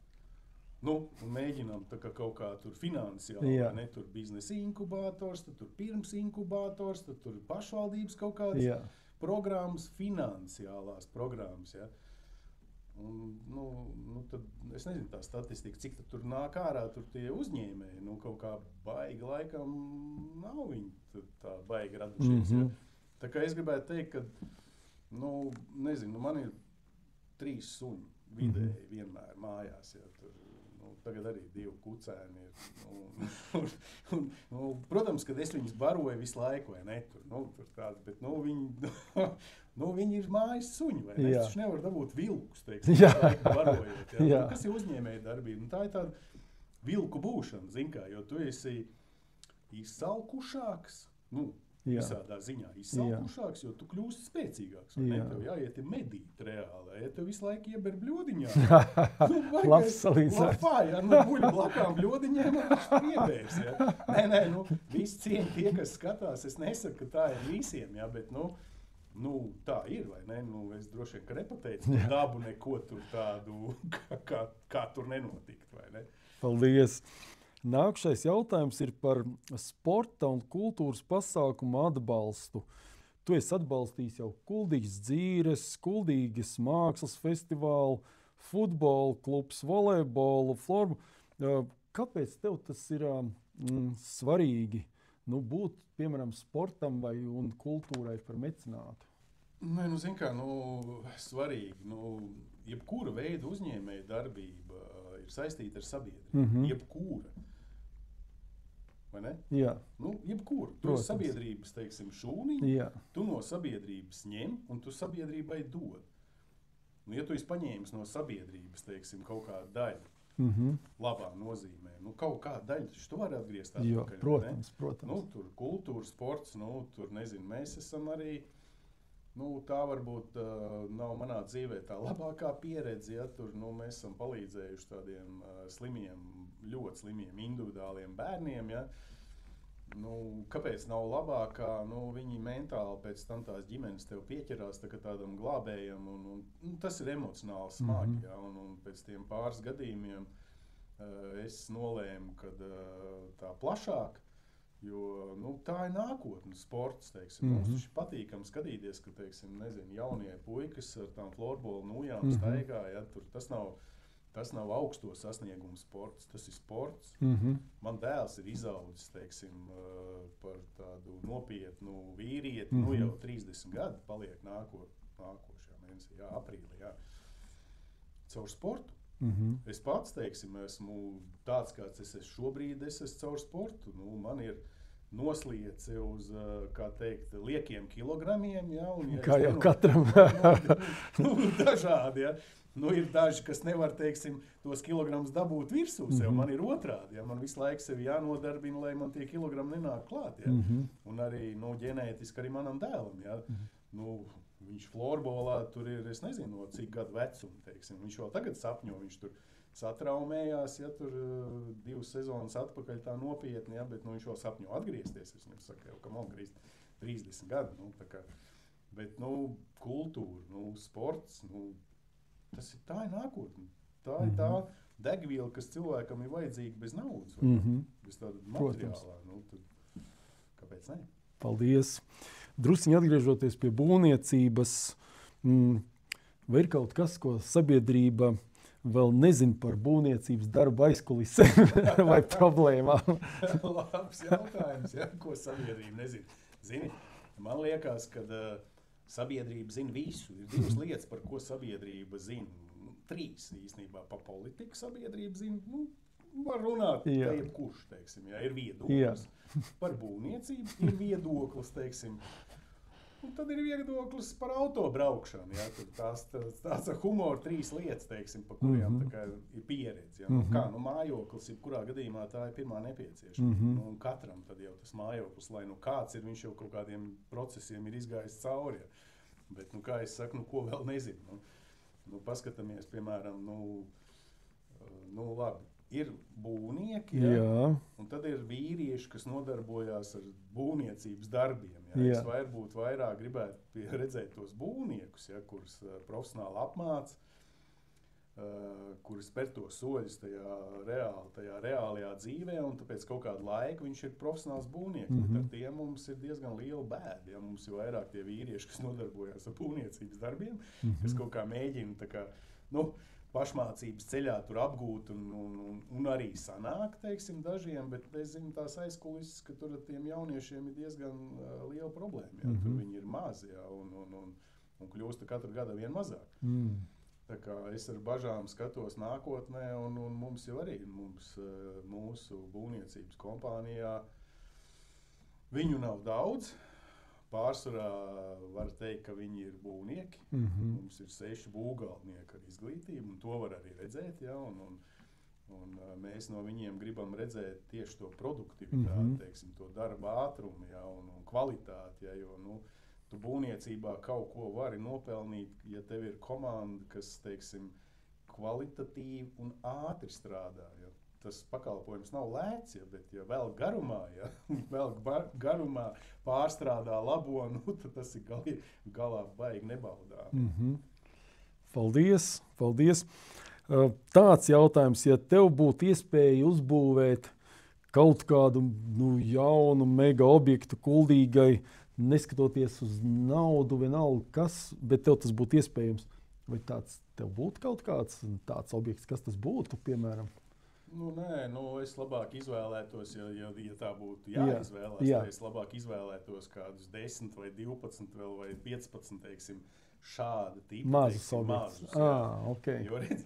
Un mēģinām tā kā kaut kā tur finansiāli, ne, tur biznesa inkubators, tur pirms inkubators, tur pašvaldības kaut kādas programmas, finansiālās programmas, ja. Un, tad, es nezinu tā statistika, cik tur nāk ārā tur tie uzņēmēji, kaut kā baigi laikam nav viņi tā baigi radušies, ja. Tā kā es gribētu teikt, ka, nezinu, man ir 3 suņi vidēji vienmēr mājās, ja, tur, tagad arī 2 kucēni ir. Protams, kad es viņus baroju visu laiku, vai ne, tur tādi, bet, viņi ir mājas suņi, vai ne? Es taču nevaru dabūt vilkus, teiksim, barojot. Ja? Kas ir uzņēmēja darbība? Tā ir tāda vilku būšana, zin kā, jo tu esi izsalkušāks, visādā ziņā izsalkušāks, jo tu kļūsi spēcīgāks. Ne? Tev jāiet medīt reāli, ja tev visu laiku ieber bļodiņā. Labs salīdzināts. Buļ blakām bļodiņiem, un viņš tur iebērs. Ja? Nē, visi cieņi tie, kas skatās, es nesaku, ka tā ir visiem, ja? Bet, tā ir, vai ne? Es droši vien, ka nepateicu, ka dabu neko tur tādu, kā tur nenotikt, vai ne? Paldies! Nākšais jautājums ir par sporta un kultūras pasākumu atbalstu. Tu esi atbalstījis jau Kuldīgas dzīres, Kuldīgas mākslas festivālu, futbola klubs, volejbolu, florbu. Kāpēc tev tas ir svarīgi būt, piemēram, sportam un kultūrai par mecenātu? Nē, zin kā, svarīgi. Jebkura veida uzņēmēja darbība ir saistīta ar sabiedrību. Jebkura. Vai ne? Jā. Jebkura. Tu esi sabiedrības, teiksim, šūniņa, tu no sabiedrības ņem un tu sabiedrībai dod. Ja tu esi paņēmis no sabiedrības, teiksim, kaut kādu daļu, labā nozīmē, kaut kādu daļu, taču tu vari atgriezt atpakaļ. Protams. Tur kultūra, sports, tur, nezinu, mēs esam arī, tā varbūt nav manā dzīvē tā labākā pieredze, ja tur, mēs esam palīdzējuši tādiem ļoti slimiem individuāliem bērniem, ja. Kāpēc nav labākā? Viņi mentāli pēc tam tās ģimenes tev pieķerās tādam glābējam, un tas ir emocionāli smagi, ja, un pēc tiem pāris gadījumiem es nolēmu, ka tā plašāk, jo, tā ir nākotne, sports, teiksim, mums taču patīkam skatīties, ka, teiksim, nezinu, jaunie puikas ar tām florbolu nujām staigā, ja, tur tas nav augsto sasniegumu sports, tas ir sports. Man dēls ir izaudzis, teiksim, par tādu nopietnu vīrieti, jau 30 gadi paliek nākošajā mēnesī, aprīlī, caur sportu. Es pats, teiksim, esmu tāds, kāds es esmu šobrīd, es esmu caur sportu. Man ir nosliece uz, kā teikt, liekiem kilogramiem, ja, un ja kā jau katram. Dažādi, ja. Ir daži, kas nevar, teiksim, tos kilogramus dabūt virsū sev, man ir otrādi, ja, man visu laiku sevi jānodarbina, lai man tie kilogrami nenāk klāt, ja. Un arī, ģenētiski arī manam dēlam, ja. Viņš florbolā tur ir, es nezinu, cik gadu vecuma, teiksim, viņš vēl tagad sapņo, viņš tur satraumējās, ja tur 2 sezonas atpakaļ tā nopietni, ja, bet viņš vēl sapņo atgriezties, es viņam saku, jau, ka man 30 gadu, tā kā, bet, kultūra, sports, tā ir nākotne, tā ir tā degviela, kas cilvēkam ir vajadzīga bez naudas, bez tāda materiālā, Kāpēc ne? Paldies. Drusciņi atgriežoties pie būvniecības, vai ir kaut kas, ko sabiedrība vēl nezina par būvniecības darbu aizkulisēm vai problēmām? Labs jautājums, ja? Ko sabiedrība nezina. Zini, man liekas, ka sabiedrība zina visu. Ir divas lietas, par ko sabiedrība zina. Trīs īstenībā. Pa politiku sabiedrība zina. Var runāt, ka jebkurš, teiksim, ja, ir viedoklis. Par būvniecību ir viedoklis, teiksim. Un tad ir viedoklis par autobraukšanu. Ja. Tāds ar humoru trīs lietas, teiksim, pa kuriem tā kā ir pieredze. Ja. Mājoklis, kurā gadījumā tā ir pirmā nepieciešama. Un katram tad jau tas mājoklis, lai kāds ir, viņš jau kaut kādiem procesiem ir izgājis cauri. Ja. Bet, kā es saku, ko vēl nezinu. Paskatāmies, piemēram, labi. Ir būvnieki, ja? Un tad ir vīrieši, kas nodarbojās ar būvniecības darbiem. Ja? Es varbūt vairāk gribētu redzēt tos būvniekus, ja? Kurus profesionāli apmāca, kurus spēr tos soļus tajā reālajā dzīvē, un tāpēc kaut kādu laiku viņš ir profesionāls būvnieks. Bet ar tiem mums ir diezgan liela bēda. Ja? Mums ir vairāk tie vīrieši, kas nodarbojās ar būvniecības darbiem, kas kaut kā mēģina tā kā, pašmācības ceļā tur apgūt un arī sanāk, teiksim, dažiem, bet es zinu tās aizkulises, ka tur ar tiem jauniešiem ir diezgan liela problēma. Ja? Tur viņi ir mazi, ja? un kļūst katru gadu vien mazāk. Tā kā es ar bažām skatos nākotnē, un mums jau arī mūsu būvniecības kompānijā viņu nav daudz. Pārsvarā var teikt, ka viņi ir būvnieki. Mums ir 6 būvgalvnieki ar izglītību, un to var arī redzēt. Ja? Un mēs no viņiem gribam redzēt tieši to produktivitāti, teiksim, to darba ātrumu, ja? un kvalitāti. Ja? Jo tu būvniecībā kaut ko vari nopelnīt, ja tev ir komanda, kas, teiksim, kvalitatīvi un ātri strādā. Ja? Tas pakalpojums nav lēts, ja, bet ja vēl garumā pārstrādā labo, tad tas ir galā baigi nebaudām. Paldies. Tāds jautājums, ja tev būtu iespēja uzbūvēt kaut kādu jaunu mega objektu Kuldīgai, neskatoties uz naudu, vienalga kas, bet tev tas būtu iespējams, vai tev būtu kaut kāds tāds objekts, kas tas būtu, piemēram? Nē, es labāk izvēlētos, ja tā būtu jāizvēlās, tad es labāk izvēlētos kādus 10 vai 12 vai 15, teiksim, šāda tipa. Mazus objektus. Okay. Jo redz,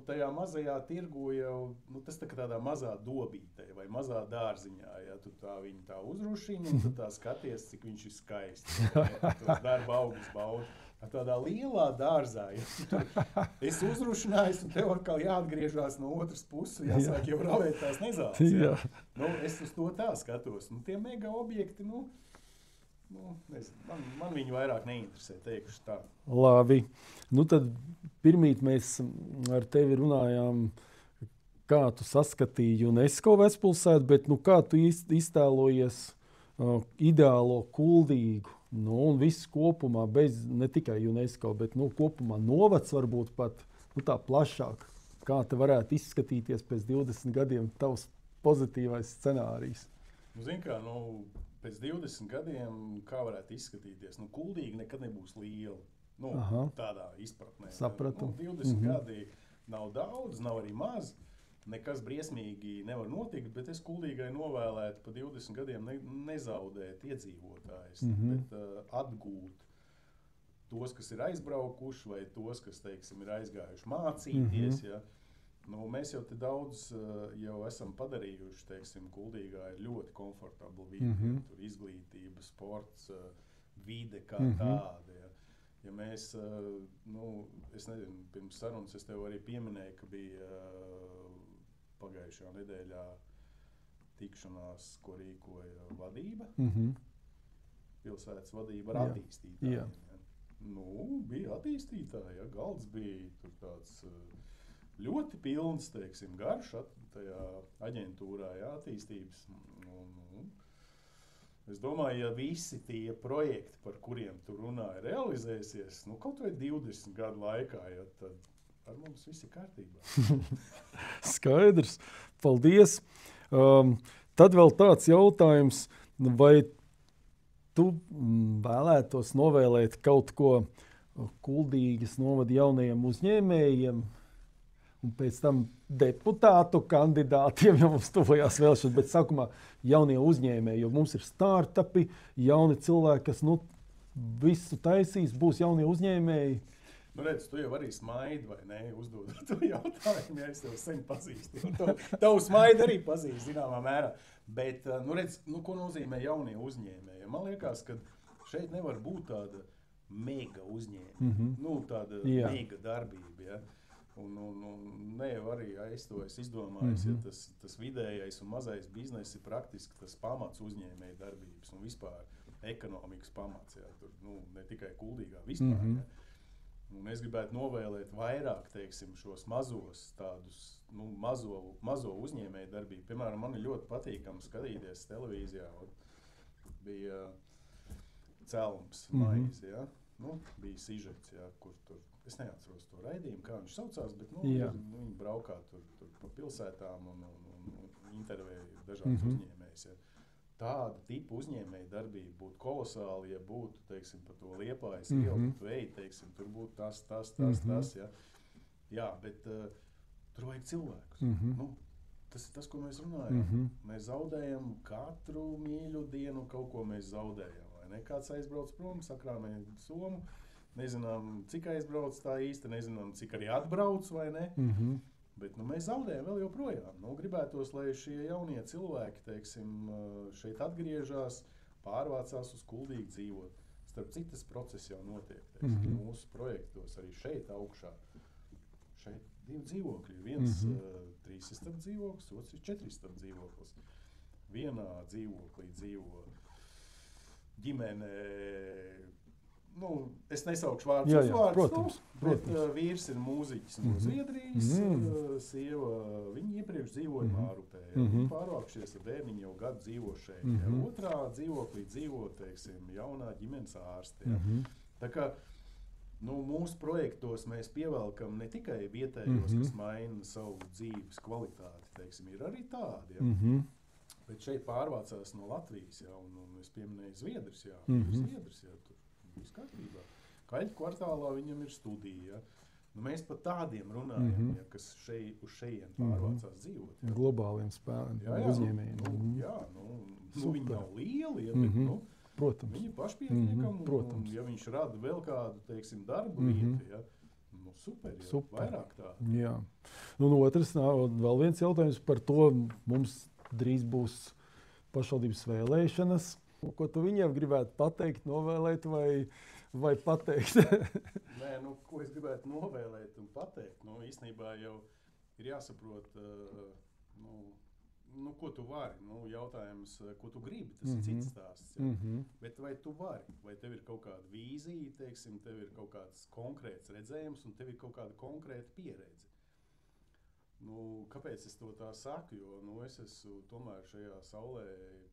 tajā mazajā tirgu jau, tas tādā mazā dobītē vai mazā dārziņā, ja tu viņu tā uzrušini, un tad tā skaties, cik viņš ir skaists. Ja, tos darba augus baudi. Tādā lielā dārzā, ja es uzrušinājos, un tev atkal jāatgriežās no otras puses, jāsāk jau ravēt tās nezāles. Ja. Es uz to tā skatos. Tie mega objekti, nezinu, man viņi vairāk neinteresē, teikšu tā. Labi. Tad pirmīt mēs ar tevi runājām, kā tu saskatīji UNESCO vecpilsētu, bet kā tu iztēlojies ideālo Kuldīgu? Un viss kopumā, bez ne tikai UNESCO, bet kopumā novads varbūt pat tā plašāk. Kā te varētu izskatīties pēc 20 gadiem tavs pozitīvais scenārijs? Zini kā, pēc 20 gadiem kā varētu izskatīties? Kuldīga nekad nebūs liela. Tādā izpratnē. Sapratu. 20 gadi nav daudz, nav arī maz. Nekas briesmīgi nevar notikt, bet es Kuldīgai novēlētu pa 20 gadiem nezaudēt iedzīvotājus, bet atgūt tos, kas ir aizbraukuši, vai tos, kas, teiksim, ir aizgājuši mācīties. Ja. Mēs jau te daudz jau esam padarījuši, teiksim, Kuldīgā ir ļoti komfortabla vide, tur izglītība, sports, vide kā tāda. Ja. Ja mēs, es nezinu, pirms sarunas es tev arī pieminēju, ka bija pagājušajā nedēļā tikšanās, ko rīkoja vadība, pilsētas vadība ar attīstītājiem. Ja. Bija attīstītāji, ja, galds bija tur tāds ļoti pilns, teiksim, garš tajā aģentūrā, ja, attīstības. Es domāju, ja visi tie projekti, par kuriem tu runāji, realizēsies, kaut vai 20 gadu laikā, ja, tad ar mums viss ir kārtībā. Skaidrs. Paldies. Tad vēl tāds jautājums, vai tu vēlētos novēlēt kaut ko Kuldīgas novada jaunajiem uzņēmējiem un pēc tam deputātu kandidātiem, ja mums tuvojās vēlēšanas, bet sākumā jaunie uzņēmēji, jo mums ir startupi, jauni cilvēki, kas visu taisīs, būs jaunie uzņēmēji. Redz, tu jau arī smaidi, vai ne, uzdodot to jautājumu, ja es tev sen pazīstu. Tavu smaidi arī pazīst, zināmā mērā. Bet, redz, ko nozīmē jaunie uzņēmēji? Man liekas, ka šeit nevar būt tāda mega uzņēmuma, tāda mega darbība, ja? Un ne jau arī es to esmu izdomājis, ja tas vidējais un mazais bizness ir praktiski tas pamats uzņēmēja darbības un vispār ekonomikas pamats, ja? Tur, ne tikai Kuldīgā, vispār, ja? Un es gribētu novēlēt vairāk, teiksim, šos mazos tādus, mazo uzņēmēju darbību. Piemēram, man ir ļoti patīkami skatīties televīzijā, bija Celms maize, ja? Bija sižets, ja, kur tur, es neatceros to raidījumu, kā viņš saucās, bet viņi braukā tur pa pilsētām un intervēja dažādus uzņēmējus. Ja? Tāda tipa uzņēmēja darbība būtu kolosāli, ja būtu, teiksim, pa to Liepājas ielu, tu ej, teiksim, tur būtu tas, ja. Jā, bet tur vajag cilvēkus. Tas ir tas, ko mēs runājam. Mēs zaudējam katru mīļu dienu, kaut ko mēs zaudējam, vai ne? Kāds aizbrauc prom, sakrāmē somu, nezinām, cik aizbrauc tā īsti, nezinām, cik arī atbrauc, vai ne? Bet mēs zaudējam vēl joprojām. Gribētos, lai šie jaunie cilvēki, teiksim, šeit atgriežas, pārvācās uz Kuldīgu dzīvot. Starp citu, tas process jau notiek, teiksim, mūsu projektos arī šeit augšā. Šeit 2 dzīvokļi. Viens 3 istab dzīvoklis, otrs ir 4 istab dzīvoklis. Vienā dzīvoklī dzīvo ģimene, es nesaukšu vārdus uz vārdus, bet vīrs ir mūziķis no Zviedrijas, sieva, viņi iepriekš dzīvoja Mārupē, viņi pārvākšies ar bērniņu jau gadu dzīvo šeit. Otrā dzīvoklī dzīvo, teiksim, jaunā ģimenes ārste. Tā kā, mūsu projektos mēs pievelkam ne tikai vietējos, kas maina savu dzīves kvalitāti, teiksim, ir arī tādi, ja. Bet šeit pārvācās no Latvijas, ja, un es pieminēju Zviedrus, ja, Zviedrus, ja, tur. Viss kārtībā. Kaļķu kvartālā viņam ir studija. Mēs par tādiem runājam, ja, kas uz šeien pārvācās dzīvot. Ja. Globāliem spēlēm, uzņēmējiem. Viņi nav lieli, ja, bet viņi pašpietiekami, un ja viņš rada vēl kādu, teiksim, darbu vietu, ja, super, vairāk tā. Jā. Un otrs, vēl viens jautājums par to, mums drīz būs pašvaldības vēlēšanas. Ko tu viņiem gribētu pateikt, novēlēt vai pateikt? Nē, ko es gribētu novēlēt un pateikt? Īstenībā jau ir jāsaprot, ko tu vari. Jautājums, ko tu gribi, tas ir cits stāsts. Ja? Bet vai tu vari? Vai tev ir kaut kāda vīzija, teiksim, tev ir kaut kāds konkrēts redzējums un tev ir kaut kāda konkrēta pieredze? Kāpēc es to tā saku? Jo es esmu tomēr šajā saulē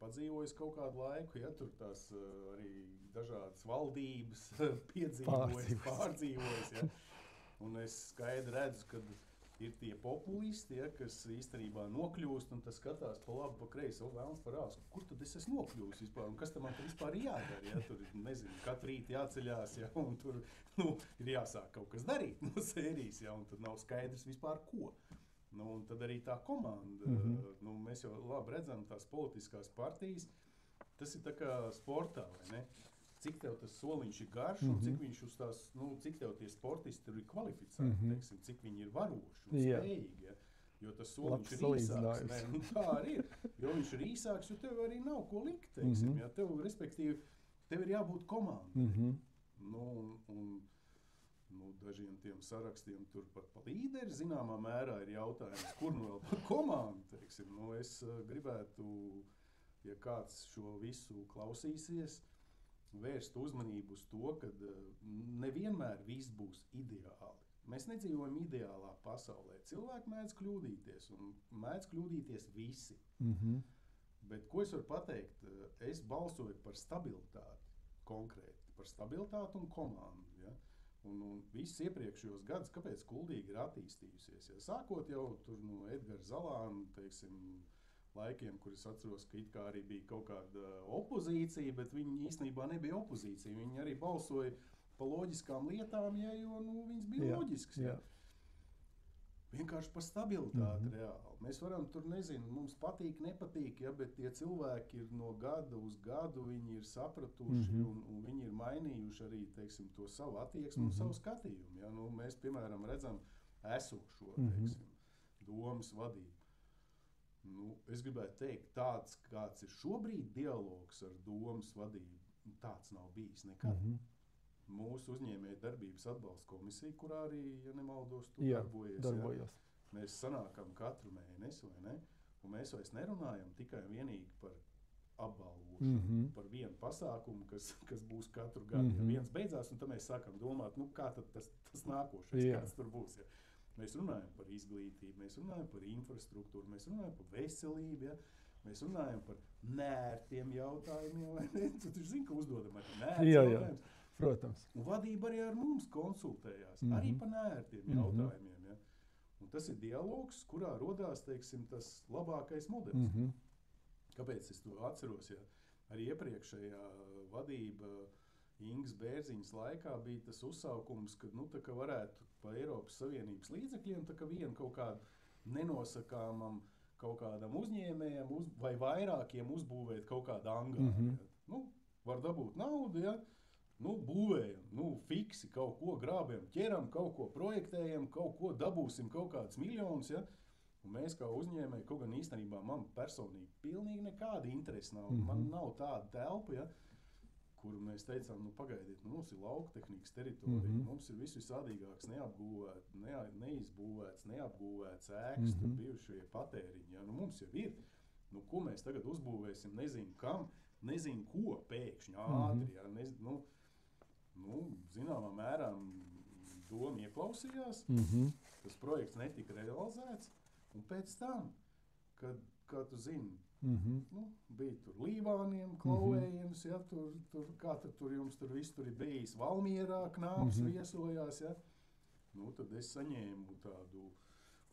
padzīvojis kaut kādu laiku, ja tur tās arī dažādas valdības pārdzīvojis. Ja? Un es skaidri redzu, ka ir tie populisti, ja, kas īstenībā nokļūst un tas skatās pa labi, pa kreisi, vēlams parās, kur tad es esmu nokļūst vispār un kas tam man vispār jādara. Ja? Tur, nezinu, katru rītu jāceļās, ja? Un tur ir jāsāk kaut kas darīt no sērijas, ja? Un tad nav skaidrs vispār ko. Un tad arī tā komanda, mēs jau labi redzam tās politiskās partijas, tas ir tā kā sportā, vai ne? Cik tev tas soliņš ir garš un cik viņš uz tās, cik tev tie sportisti tur ir kvalificēti, teiksim, cik viņi ir varoši un spējīgi, ja? Jo tas soliņš ir īsāks, ne? Tā arī ir, jo viņš ir īsāks, jo tev arī nav ko likt, teiksim, ja? Tev, respektīvi, tev ir jābūt komandai. Dažiem tiem sarakstiem tur pat pa līderi zināmā mērā ir jautājums, kur vēl par komandu, teiksim. Es gribētu, ja kāds šo visu klausīsies, vērst uzmanību uz to, ka nevienmēr viss būs ideāli. Mēs nedzīvojam ideālā pasaulē. Cilvēki mēdz kļūdīties, un mēdz kļūdīties visi. Bet ko es varu pateikt? Es balsoju par stabilitāti konkrēti, par stabilitāti un komandu. Ja? Un visus iepriekšējos gadus, kāpēc Kuldīga ir attīstījusies. Ja? Sākot jau tur no Edgara Zalāna, teiksim, laikiem, kur es atceros, ka it kā arī bija kaut kāda opozīcija, bet viņi īstenībā nebija opozīcija. Viņi arī balsoja pa loģiskām lietām, ja, jo viņas bija loģiskas. Ja. Vienkārši par stabilitāti reāli. Mēs varam tur, nezinu, mums patīk, nepatīk, ja, bet tie cilvēki ir no gada uz gadu, viņi ir sapratuši un viņi ir mainījuši arī, teiksim, to savu attieksmi un savu skatījumu. Ja. Mēs, piemēram, redzam esošo, teiksim, domas vadību. Es gribētu teikt, tāds, kāds ir šobrīd dialogs ar domas vadību, tāds nav bijis nekad. Mūsu uzņēmēja darbības atbalsta komisija, kurā arī, ja nemaldos, tu darbojies. Ja? Mēs sanākam katru mēnesi, vai ne? Un mēs vairs nerunājam tikai vienīgi par apbalvošanu, par vienu pasākumu, kas būs katru gadu. Ja viens beidzās, un tad mēs sākam domāt, kā tad tas nākošais, kāds tur būs. Ja? Mēs runājam par izglītību, mēs runājam par infrastruktūru, mēs runājam par veselību, ja? Mēs runājam par nērtiem jautājumiem, vai ne? Tu zini, ka uzdodam arī nērts jautājums. Protams. Un vadība arī ar mums konsultējās, arī par nērtiem jautājumiem. Ja? Un tas ir dialogs, kurā rodās, teiksim, tas labākais modelis. Kāpēc es to atceros? Ja? Arī iepriekšējā vadība Ingas Bērziņas laikā bija tas uzsaukums, ka, tā kā varētu pa Eiropas Savienības līdzekļiem tā kā vienu kaut kādu nenosakāmam kaut kādam uzņēmējam vai vairākiem uzbūvēt kaut kādu angāru. Ja? Var dabūt naudu, ja? Būvējam, fiksi kaut ko grābjam, ķeram, kaut ko projektējam, kaut ko dabūsim, kaut kādus miljonus, ja? Un mēs kā uzņēmēji, kaut gan īstenībā man personīgi pilnīgi nekāda interese nav. Man nav tāda telpa, ja? Kuru mēs teicām, pagaidiet, mums ir lauktehnikas teritorija, mums ir visvisādīgāks neizbūvēts, neapbūvēts ēkas, tur bijušie patēriņi, ja? Mums jau ir. Ko mēs tagad uzbūvēsim, nezinu kam, nezinu ko pēkšņi ātri, ja? Zināmā mērā doma ieklausījās, tas projekts netika realizēts, un pēc tam, kad, kā tu zini, bija tur Līvāniem klauvējums, ja, tur jums tur viss tur ir bijis Valmierā, Knāps viesojās, ja. Tad es saņēmu tādu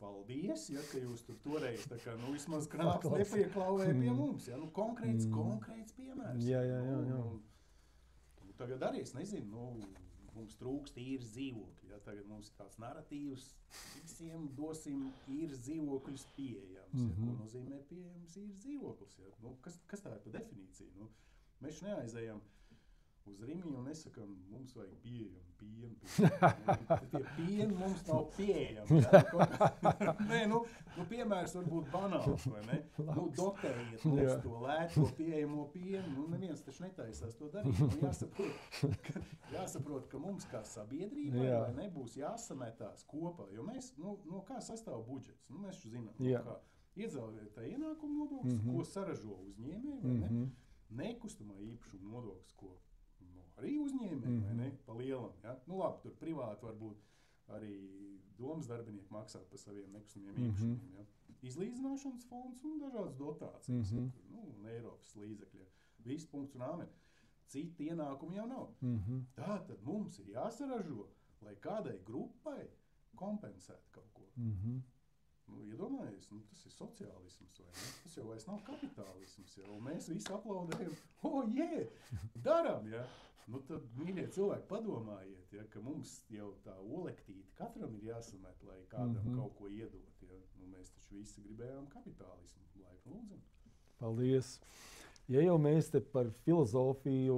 paldies, ja, ka jūs tur toreiz tā kā, vismaz Knāps nepieklauvēja pie mums, ja, konkrēts piemērs. Jā. Tagad arī es nezinu, mums trūkst īres dzīvokļi. Ja? Tagad mums ir tāds narratīvs, visiem dosim īres dzīvokļus pieejams. Ja? Ko nozīmē pieejams īres dzīvoklis? Ja? Kas tā ir pa definīciju? Mēs neaizējam uz Rimi un nesakam, mums vajag pieejam pienu. Tie pieni mums nav pieejami. Ja? Nē, piemērs var būt banāls, vai ne? Dotējiet mums to lēto pieejamo pienu. Neviens taču netaisās to darīt. Jāsaprot, ka mums kā sabiedrībai vai ne, būs jāsametās kopā. Jo mēs, kā sastāv budžets? Mēs taču zinām, kā iedzīvotāja ienākuma nodoklis, ko saražo uzņēmēji, vai ne? Nekustamā īpašuma nodoklis, ko arī uzņēmēji, vai ne, pa lielam, ja? Labi, tur privāti varbūt arī domas darbinieki maksā par saviem nekustamiem īpašumiem, ja? Izlīdzināšanas fonds un dažādas dotācijas, un Eiropas līdzekļi, viss punkts un āmen. Citi ienākumi jau nav. Tātad mums ir jāsaražo, lai kādai grupai kompensētu kaut ko. Iedomājies, tas ir sociālisms, vai ne? Tas jau vairs nav kapitālisms, ja? Un mēs visi aplaudējam, daram, ja? Tad, mīļie cilvēki, padomājiet, ja, ka mums jau tā olektīte katram ir jāsamet, lai kādam kaut ko iedot, ja? Mēs taču visi gribējām kapitālismu, laipni lūdzam. Paldies! Ja jau mēs te par filozofiju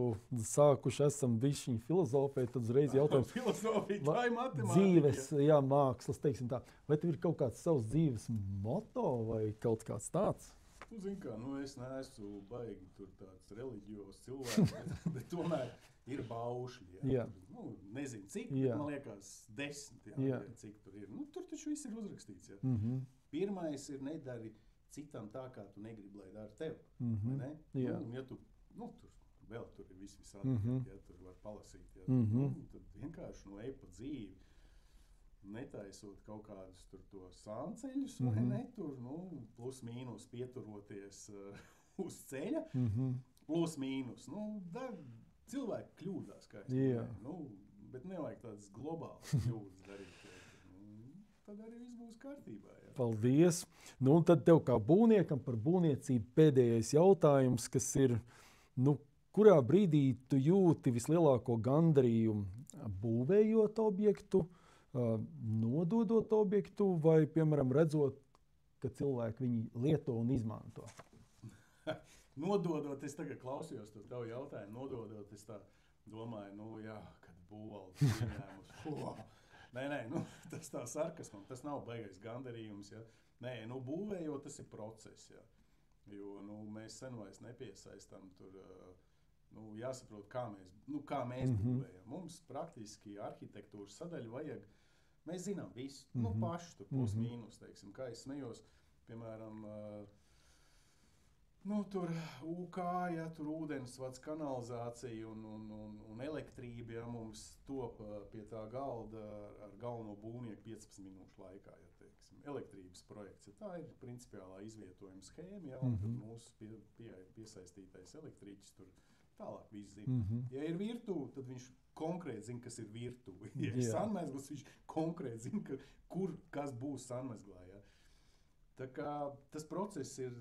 sākuši esam bišķiņi filozofēt, tad uzreiz jautājums. Filozofija, tā ir matemātika. Dzīves, mākslas, teiksim tā. Vai tev ir kaut kāds savs dzīves moto vai kaut kāds tāds? Zini kā, es neesmu baigi tur tāds reliģijos cilvēks, bet tomēr ir baušļi. Ja? Nezinu cik, man liekas 10, cik tur ir. Tur taču viss ir uzrakstīts. Ja? Pirmais ir nedari citam tā, kā tu negribi, lai dara tev. Vai ne? Un ja tu, tur ir visādi, ja tur var palasīt, ja, tad vienkārši ej pa dzīvi, netaisot kaut kādus tur to sānceļus, vai ne, tur, plus mīnus pieturoties uz ceļa, plus mīnus, cilvēki kļūdās, kā es domāju, bet nevajag tādas globālas kļūdas darīt. tad arī viss būs kārtībā. Jā. Paldies. Nu, un tad tev kā būvniekam par būvniecību pēdējais jautājums, kas ir, kurā brīdī tu jūti vislielāko gandarījumu būvējot objektu, nododot objektu vai, piemēram, redzot, ka cilvēki viņu lieto un izmanto? Nododot, es tagad klausījos to tavu jautājumu, nododot, es tā domāju, kad būvvaldes ieņēmus. Nē, tas tā sarkasmam, tas nav baigais gandarījums. Ja? Nē, būvējot, tas ir process. Ja? Jo mēs sen vairs nepiesaistām tur, jāsaprot, kā mēs būvējam. Mums praktiski arhitektūras sadaļa vajag, mēs zinām visu, paši tur plus mīnus, teiksim, kā es smējos, piemēram, tur UK, ja, tur ūdensvads, kanalizācija un elektrība, ja, mums top pie tā galda ar galveno būvnieku 15 minūšu laikā, ja, teiksim. Elektrības projekts, ja, tā ir principiālā izvietojuma schēma, ja, un tur mūsu piesaistītais elektriķis tur tālāk viss zina. Ja ir virtuve, tad viņš konkrēti zina, kas ir virtuve. Ja ir sanmezgls, viņš konkrēti zina, kur kas būs sanmezglā. Ja. Tā kā tas process ir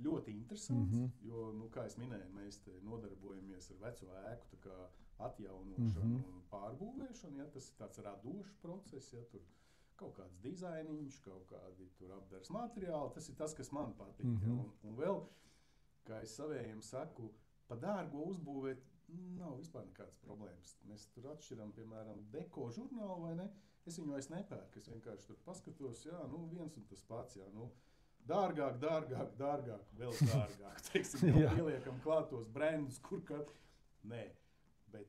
ļoti interesants, jo, kā es minēju, mēs te nodarbojamies ar veco ēku tā kā atjaunošanu un pārbūvēšanu. Ja, tas ir tāds radošs process, ja, tur kaut kāds dizainiņš, kaut kādi tur apdars materiāli, tas ir tas, kas man patīk. Ja, un vēl, kā es savējiem saku, pa dārgo uzbūvēt nav vispār nekādas problēmas. Mēs tur atšķiram, piemēram, deko žurnālu vai ne, es viņu vairs nepērku, es vienkārši tur paskatos, jā, viens un tas pats, jā, dārgāk, vēl dārgāk, teiksim, pieliekam klāt tos brandus, kur kad. Nē, bet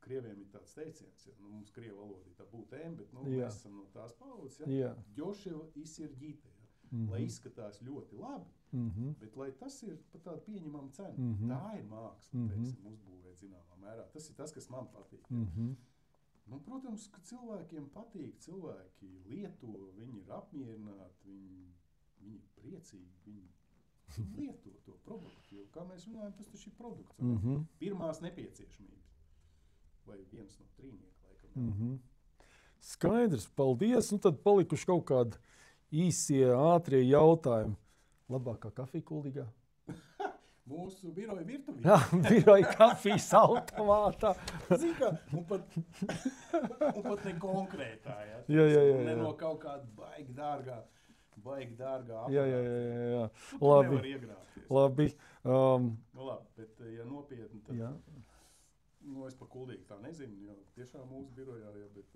krieviem ir tāds teiciens, ja, mums krievu valodī tā būtu bet mēs esam no tās paudzes, ja, ģoševa izsirģīte, ja, lai izskatās ļoti labi, bet lai tas ir pa tādu pieņemamu cenu. Tā ir māksla, teiksim, uzbūvēt zināmā mērā. Tas ir tas, kas man patīk. Ja. Protams, ka cilvēkiem patīk, cilvēki lieto, viņi ir apmierināti, viņi ir priecīgi, viņi lieto to produktu, jo, kā mēs runājam, tas taču ir produkts. Pirmās nepieciešamības. Vai viens no trīnieka, laikam. Skaidrs, paldies. Tad palikuši kaut kādi īsie, ātrie jautājumi. Labākā kafija Kuldīgā? Mūsu biroja virtuvī. Jā, biroja kafijas automātā. Zika, un pat ne konkrētā, ja. Jā. Ne no kaut kāda baigi dārgā aparāta. Jā. Labi. Nevar iegrābties. Labi. Labi, bet ja nopietni, tad es pa Kuldīgu tā nezinu, jo tiešām mūsu birojā, ja, bet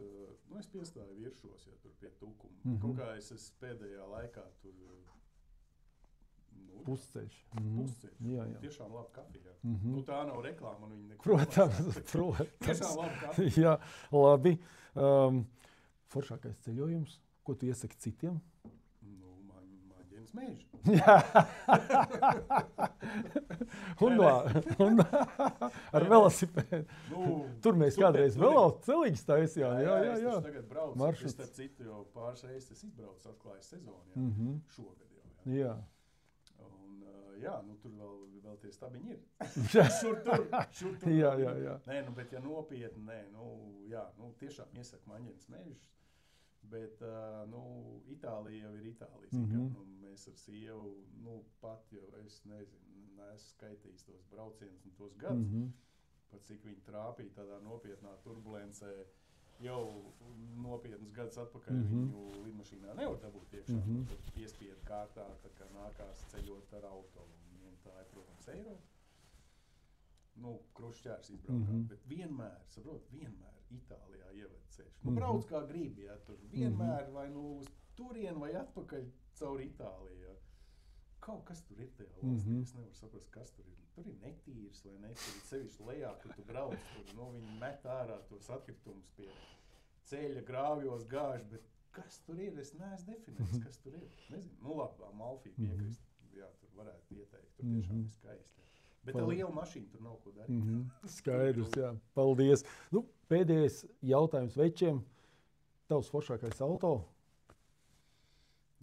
es piestāju viršos, ja tur pie tukuma. Kaut kā es esmu pēdējā laikā tur pusceļš. Jā. Tiešām laba kafija. Tā nav reklāma, un viņi neko. Protams. Tiešām laba kafija. Jā, labi. Foršākais ceļojums, ko tu iesaki citiem? Maģienas meži. Jā. un ar velosipēdu. Tur mēs kādreiz velosipēdiņus taisījām. Jā. Es tagad braucu. Es starp citu jau pāris reizes atklāju sezonu. Šogad jau. Jā. Un tur vēl tie stabiņi ir. Šur tur. Jā. Nē, bet ja nopietni, tiešām iesaku Maģienas mežus. Bet, Itālija jau ir Itālija. Mēs ar sievu, pat jau, es nezinu, neesmu skaitījis tos braucienus un tos gadus. Pat cik viņi trāpīja tādā nopietnā turbulencē, jau nopietnas gadus atpakaļ viņu lidmašīnā nevar dabūt iekšā. Tad piespiedu kārtā, tā kā nākās ceļot ar auto. Un tā ir, protams, Eiropa. Krušķērs izbraukā. Bet vienmēr Itālijā ieved ceļš. Brauc kā gribi, ja, tur vienmēr vai uz turien vai atpakaļ caur Itāliju. Ja. Kaut kas tur ir tajā valstī, es nevaru saprast, kas tur ir. Tur ir netīrs vai netīrs, sevišķi lejā, kur tu brauc, tur, viņi met ārā tos atkritumus pie ceļa grāvjos gāž, bet kas tur ir, es neesmu definējis, kas tur ir. Nezinu, labi, Amalfī piekrist, jā, tur varētu ieteikt, tur tiešām ir skaisti. Bet tā liela mašīna tur nav ko darīt. Skaidrs, jā, paldies. Pēdējais jautājums večiem. Tavs foršākais auto?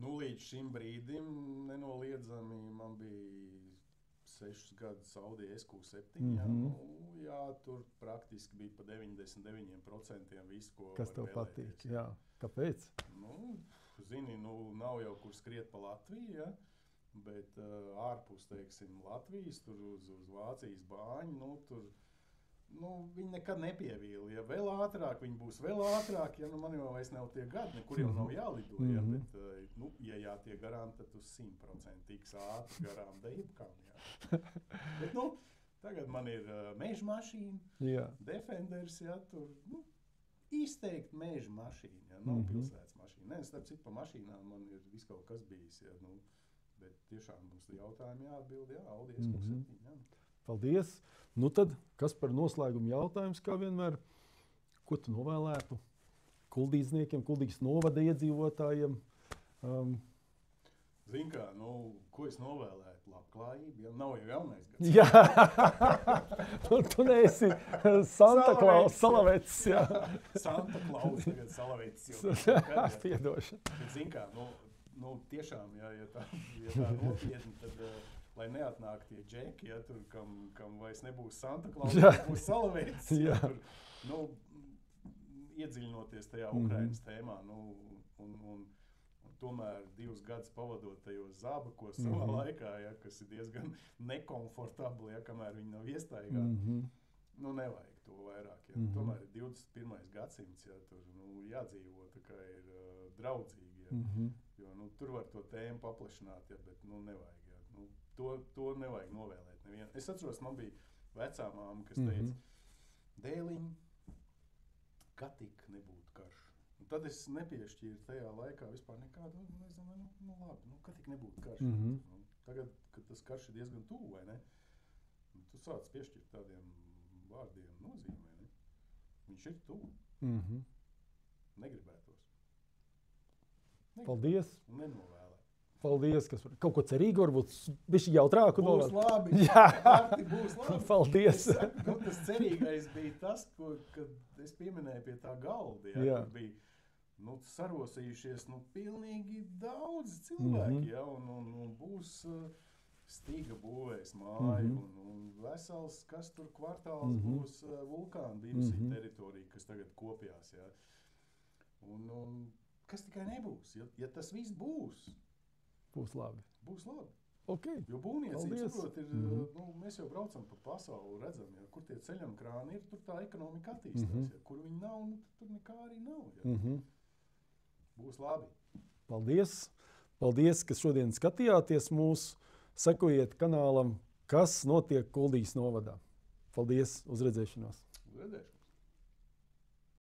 Līdz šim brīdim nenoliedzami man bija 6 gadus Audi SQ7. jā, tur praktiski bija pa 99% viss, ko kas tev patīk. Jā. Kāpēc? Zini, nav jau kur skriet pa Latviju, ja? Bet ārpus, teiksim, Latvijas, tur uz Vācijas bāņu, tur viņi nekad nepievīla. Ja vēl ātrāk, viņi būs vēl ātrāk, ja man jau vairs nav tie gadi, nekur jau nav jālido. Ja? Bet, ja jātiek garām, tad uz 100% tiks ātri garām dejubkām. Ja? Bet, tagad man ir meža mašīna, Defenders, ja, tur, izteikti meža mašīna, ja, nav pilsētas mašīna. Nē, starp citu, pa mašīnām man ir viss kaut kas bijis, ja, bet tiešām mums jautājumi jāatbild, jā, Audi S7, jā. Paldies. Tad, kas par noslēgumu jautājums, kā vienmēr, ko tu novēlētu kuldīzniekiem, Kuldīgas novada iedzīvotājiem? Zini kā, ko es novēlētu? Labklājību, ja nav jau jaunais gads. Jā, tu neesi Santa Klaus, Salavecs. Jā. Santa Klaus, tagad Salavecs. Piedošana. Zini kā, tiešām, ja tā nopietni, tad, lai neatnāk tie džeki, ja, tur, kam vairs nebūs Santa Klaus, būs Salavecs. Ja, tur, iedziļinoties tajā Ukrainas tēmā, un tomēr 2 gadus pavadot tajos zābakos savā laikā, ja, kas ir diezgan nekomfortabli, ja, kamēr viņi nav iestaigāti. Nevajag to vairāk. Ja. Tomēr ir 21. gadsimts, ja, tur jādzīvo, tā kā ir draudzīgi. Ja. Jo tur var to tēmu paplašināt, ja, bet nevajag. Ja. To nevajag novēlēt nevienu. Es atceros, man bija vecā māma, kas teica, dēliņ, ka tik nebūtu karš. Un tad es nepiešķīru tajā laikā vispār nekādu, labi, ka tik nebūtu karš. Tagad, kad tas karš ir diezgan tuvu, vai ne? Tu sāc piešķirt tādiem vārdiem nozīmē, ne? Viņš ir tuvu. Negribētos. Paldies. Un nenovēlēt. Paldies, kas kaut ko cerīgu, varbūt bišķi jautrāku novēlēt. Būs labi. Jā. Būs labi. Paldies. Tas cerīgais bija tas, kad es pieminēju pie tā galda, ja, kur bija sarosījušies pilnīgi daudz cilvēki, ja, un būs Stīga būvēs māju, un vesels, kas tur kvartāls būs vulkāna bijusī teritorija, kas tagad kopjās, ja. Un kas tikai nebūs, ja tas viss būs. Būs labi. Būs labi. Okay. Jo būvniecības, saprot, mēs jau braucam pa pasauli, redzam, ja, kur tie ceļam krāni ir, tur tā ekonomika attīstās, ja, kur viņi nav, tur nekā arī nav, ja. Būs labi. Paldies! Paldies, ka šodien skatījāties mūs. Sekojiet kanālam, kas notiek Kuldīgas novadā. Paldies! Uz redzēšanos! Uz redzēšanos!